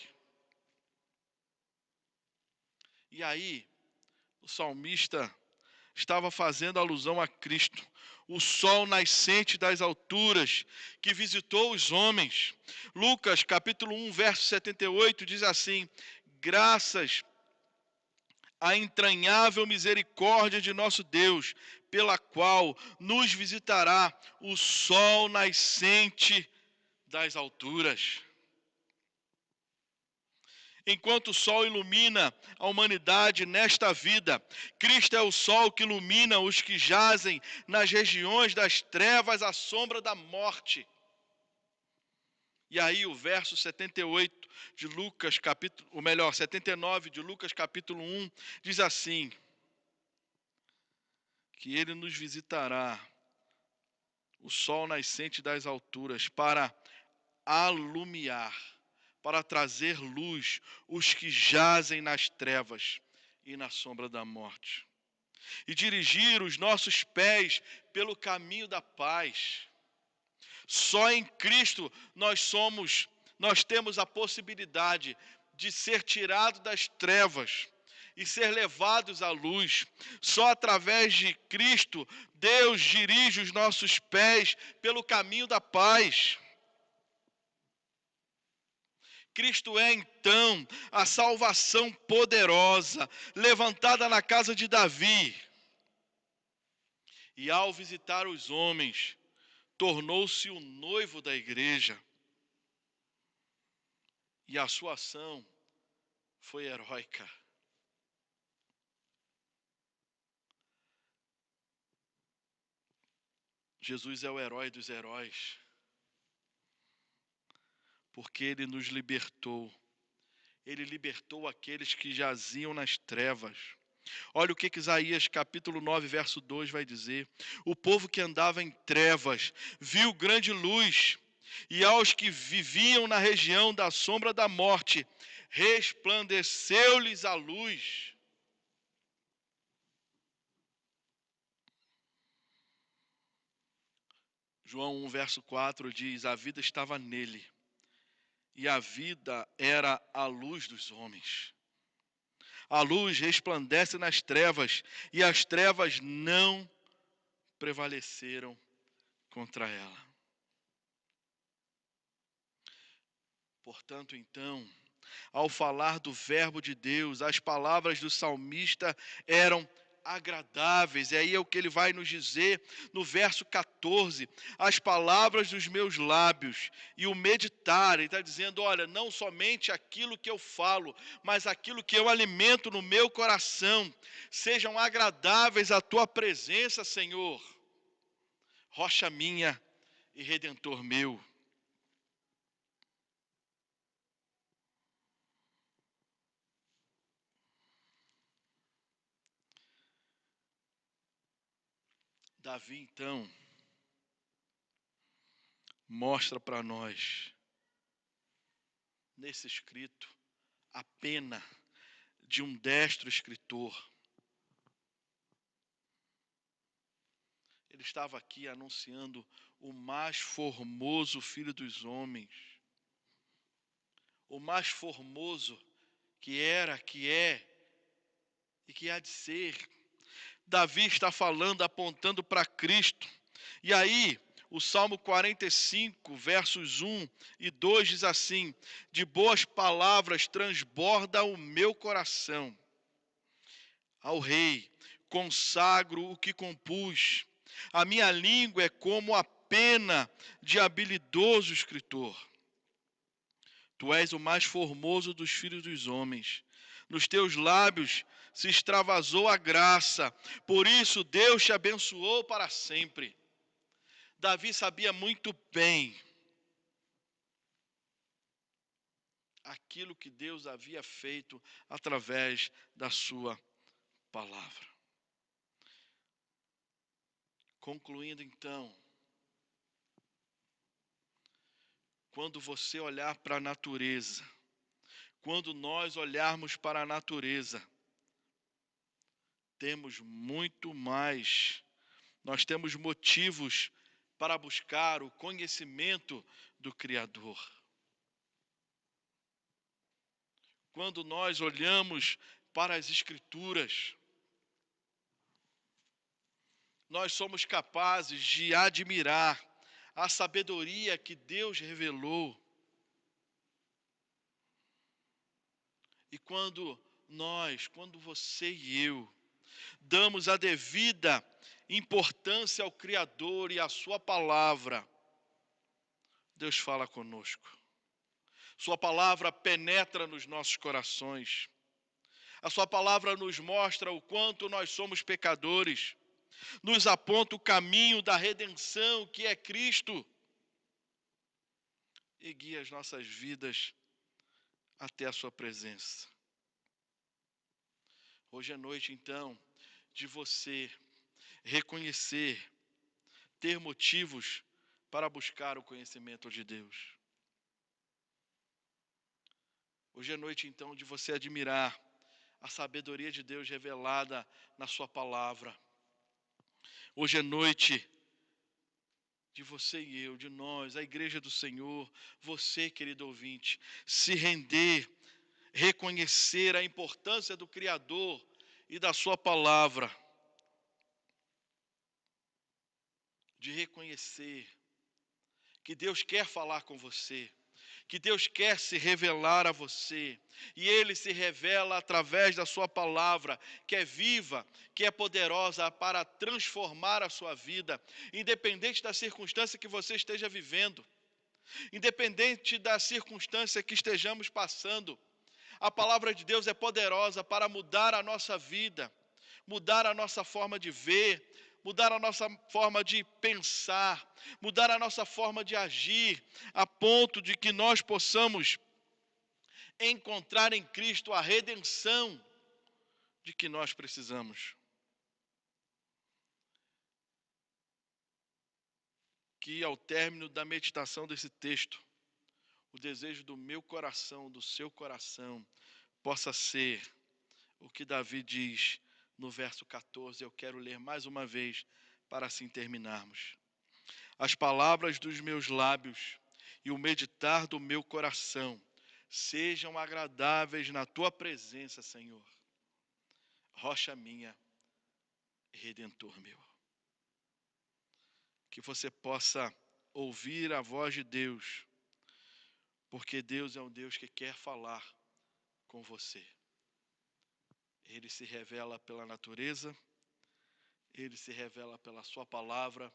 E aí, o salmista estava fazendo alusão a Cristo, o sol nascente das alturas, que visitou os homens. Lucas, capítulo 1, verso 78, diz assim: graças à entranhável misericórdia de nosso Deus, pela qual nos visitará o sol nascente das alturas. Enquanto o sol ilumina a humanidade nesta vida, Cristo é o sol que ilumina os que jazem nas regiões das trevas à sombra da morte. E aí o verso 78 de Lucas, 79 de Lucas, capítulo 1, diz assim: que ele nos visitará, o sol nascente das alturas, para alumiar, para trazer luz os que jazem nas trevas e na sombra da morte, e dirigir os nossos pés pelo caminho da paz. Só em Cristo nós temos a possibilidade de ser tirados das trevas e ser levados à luz. Só através de Cristo, Deus dirige os nossos pés pelo caminho da paz. Cristo é, então, a salvação poderosa, levantada na casa de Davi. E ao visitar os homens, tornou-se o noivo da igreja. E a sua ação foi heróica. Jesus é o herói dos heróis, porque Ele nos libertou. Ele libertou aqueles que jaziam nas trevas. Olha o que Isaías capítulo 9, verso 2 vai dizer. O povo que andava em trevas viu grande luz, e aos que viviam na região da sombra da morte, resplandeceu-lhes a luz. João 1, verso 4 diz: a vida estava nele, e a vida era a luz dos homens. A luz resplandece nas trevas, e as trevas não prevaleceram contra ela. Portanto, então, ao falar do verbo de Deus, as palavras do salmista eram agradáveis. E aí é o que ele vai nos dizer no verso 14: as palavras dos meus lábios e o meditar. Ele está dizendo, olha, não somente aquilo que eu falo, mas aquilo que eu alimento no meu coração, sejam agradáveis à tua presença, Senhor, rocha minha e redentor meu. Davi, então, mostra para nós, nesse escrito, a pena de um destro escritor. Ele estava aqui anunciando o mais formoso filho dos homens, o mais formoso que era, que é e que há de ser. Davi está falando, apontando para Cristo. E aí, o Salmo 45, versos 1 e 2 diz assim: de boas palavras transborda o meu coração. Ao rei consagro o que compus. A minha língua é como a pena de habilidoso escritor. Tu és o mais formoso dos filhos dos homens. Nos teus lábios se extravasou a graça. Por isso Deus te abençoou para sempre. Davi sabia muito bem aquilo que Deus havia feito através da sua palavra. Concluindo então, quando você olhar para a natureza, quando nós olharmos para a natureza, temos muito mais, nós temos motivos para buscar o conhecimento do Criador. Quando nós olhamos para as Escrituras, nós somos capazes de admirar a sabedoria que Deus revelou. E quando você e eu, damos a devida importância ao Criador e à sua palavra, Deus fala conosco. Sua palavra penetra nos nossos corações. A sua palavra nos mostra o quanto nós somos pecadores. Nos aponta o caminho da redenção, que é Cristo. E guia as nossas vidas até a sua presença. Hoje é noite, então, de você reconhecer, ter motivos para buscar o conhecimento de Deus. Hoje é noite, então, de você admirar a sabedoria de Deus revelada na sua palavra. Hoje é noite de você e eu, de nós, a igreja do Senhor, você, querido ouvinte, se render, reconhecer a importância do Criador e da sua palavra, de reconhecer que Deus quer falar com você, que Deus quer se revelar a você, e Ele se revela através da sua palavra, que é viva, que é poderosa para transformar a sua vida, independente da circunstância que você esteja vivendo, independente da circunstância que estejamos passando. A palavra de Deus é poderosa para mudar a nossa vida, mudar a nossa forma de ver, mudar a nossa forma de pensar, mudar a nossa forma de agir, a ponto de que nós possamos encontrar em Cristo a redenção de que nós precisamos. Que ao término da meditação desse texto, o desejo do meu coração, do seu coração, possa ser o que Davi diz no verso 14. Eu quero ler mais uma vez para assim terminarmos. As palavras dos meus lábios e o meditar do meu coração sejam agradáveis na tua presença, Senhor, rocha minha, redentor meu. Que você possa ouvir a voz de Deus, porque Deus é um Deus que quer falar com você. Ele se revela pela natureza, Ele se revela pela sua palavra,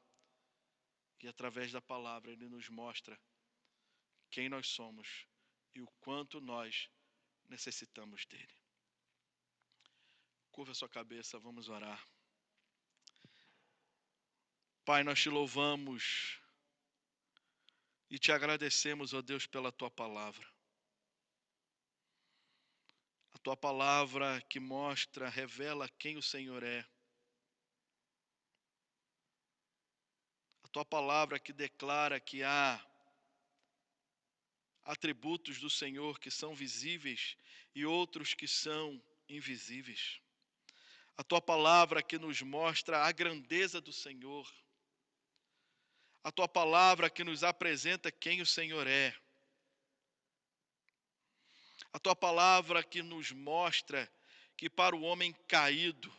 e através da palavra Ele nos mostra quem nós somos e o quanto nós necessitamos dEle. Curva a sua cabeça, vamos orar. Pai, nós te louvamos e te agradecemos, ó Deus, pela tua palavra. A tua palavra que mostra, revela quem o Senhor é. A tua palavra que declara que há atributos do Senhor que são visíveis e outros que são invisíveis. A tua palavra que nos mostra a grandeza do Senhor. A tua palavra que nos apresenta quem o Senhor é. A tua palavra que nos mostra que para o homem caído,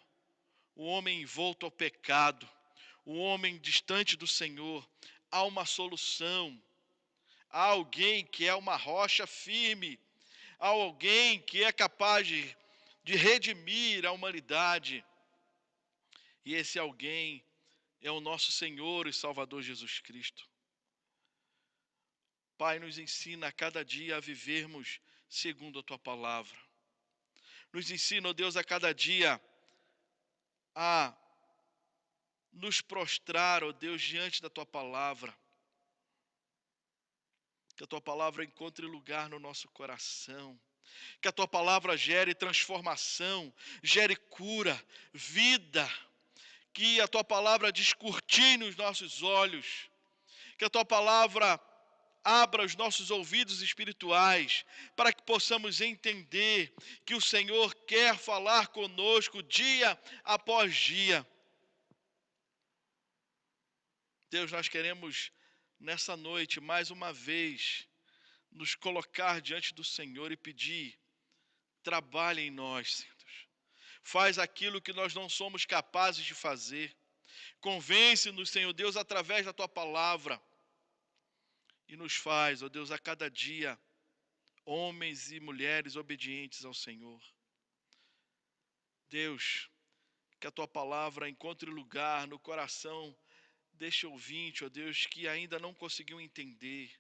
o homem envolto ao pecado, o homem distante do Senhor, há uma solução. Há alguém que é uma rocha firme. Há alguém que é capaz de redimir a humanidade. E esse alguém é o nosso Senhor e Salvador Jesus Cristo. Pai, nos ensina a cada dia a vivermos segundo a tua palavra. Nos ensina, ó Deus, a cada dia a nos prostrar, ó Deus, diante da tua palavra. Que a tua palavra encontre lugar no nosso coração. Que a tua palavra gere transformação, gere cura, vida. Que a tua palavra descortine os nossos olhos. Que a tua palavra abra os nossos ouvidos espirituais, para que possamos entender que o Senhor quer falar conosco dia após dia. Deus, nós queremos nessa noite, mais uma vez, nos colocar diante do Senhor e pedir: trabalhe em nós, Deus. Faz aquilo que nós não somos capazes de fazer. Convence-nos, Senhor Deus, através da tua palavra. E nos faz, ó Deus, a cada dia, homens e mulheres obedientes ao Senhor. Deus, que a tua palavra encontre lugar no coração deste ouvinte, ó Deus, que ainda não conseguiu entender,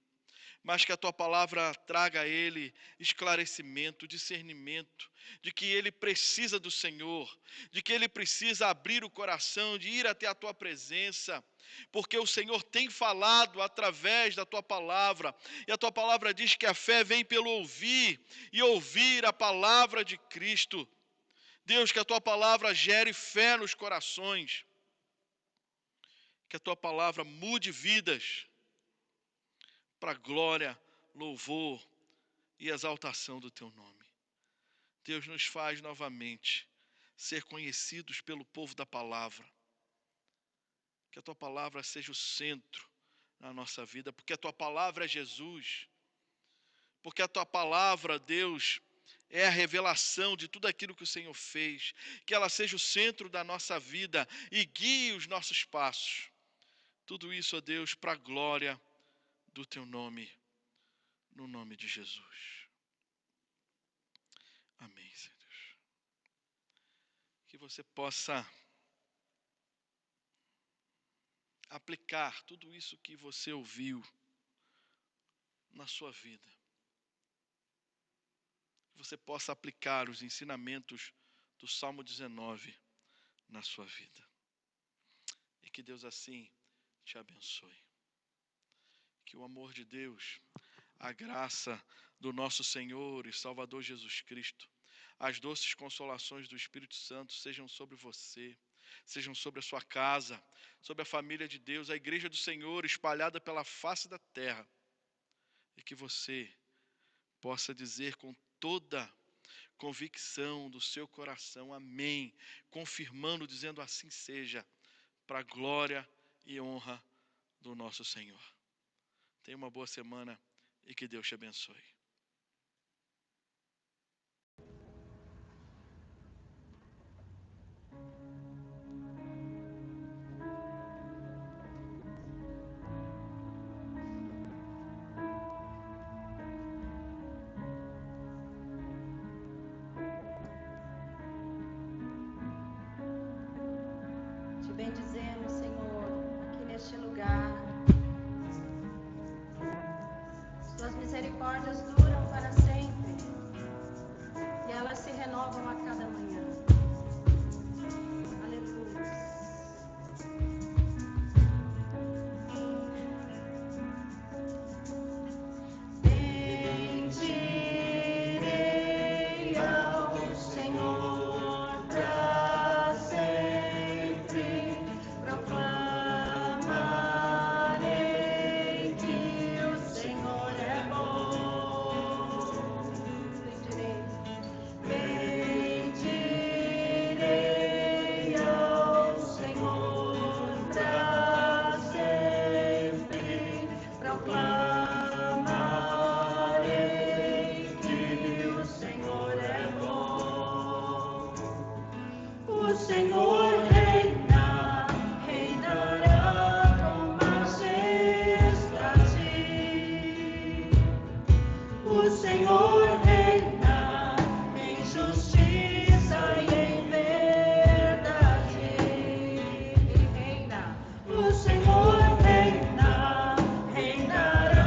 mas que a tua palavra traga a ele esclarecimento, discernimento, de que ele precisa do Senhor, de que ele precisa abrir o coração, de ir até a tua presença, porque o Senhor tem falado através da tua palavra, e a tua palavra diz que a fé vem pelo ouvir, e ouvir a palavra de Cristo. Deus, que a tua palavra gere fé nos corações, que a tua palavra mude vidas, para glória, louvor e exaltação do teu nome. Deus, nos faz novamente ser conhecidos pelo povo da palavra. Que a tua palavra seja o centro na nossa vida, porque a tua palavra é Jesus. Porque a tua palavra, Deus, é a revelação de tudo aquilo que o Senhor fez. Que ela seja o centro da nossa vida e guie os nossos passos. Tudo isso, ó Deus, para a glória do teu nome, no nome de Jesus. Amém, Senhor Deus. Que você possa aplicar tudo isso que você ouviu na sua vida. Que você possa aplicar os ensinamentos do Salmo 19 na sua vida. E que Deus assim te abençoe. Que o amor de Deus, a graça do nosso Senhor e Salvador Jesus Cristo, as doces consolações do Espírito Santo sejam sobre você, sejam sobre a sua casa, sobre a família de Deus, a igreja do Senhor espalhada pela face da terra. E que você possa dizer com toda convicção do seu coração, amém, confirmando, dizendo assim seja, para a glória e honra do nosso Senhor. Tenha uma boa semana e que Deus te abençoe. Te bendizemos, Senhor, aqui neste lugar. Suas misericórdias duram para sempre e elas se renovam a cada manhã. Aleluia. Bendirei ao Senhor para sempre, proclamarei que o Senhor é bom. Bendirei ao Senhor para sempre, proclamarei que o Senhor é bom. O Senhor reina, reinará com majestade. O Senhor reina em justiça e em verdade. Ele reina. O Senhor reina, reinará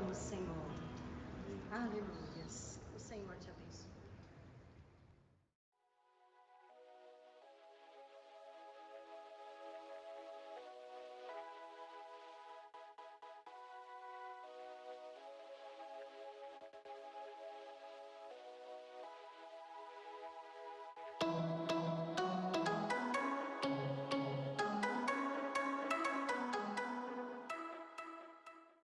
oramos, Senhor.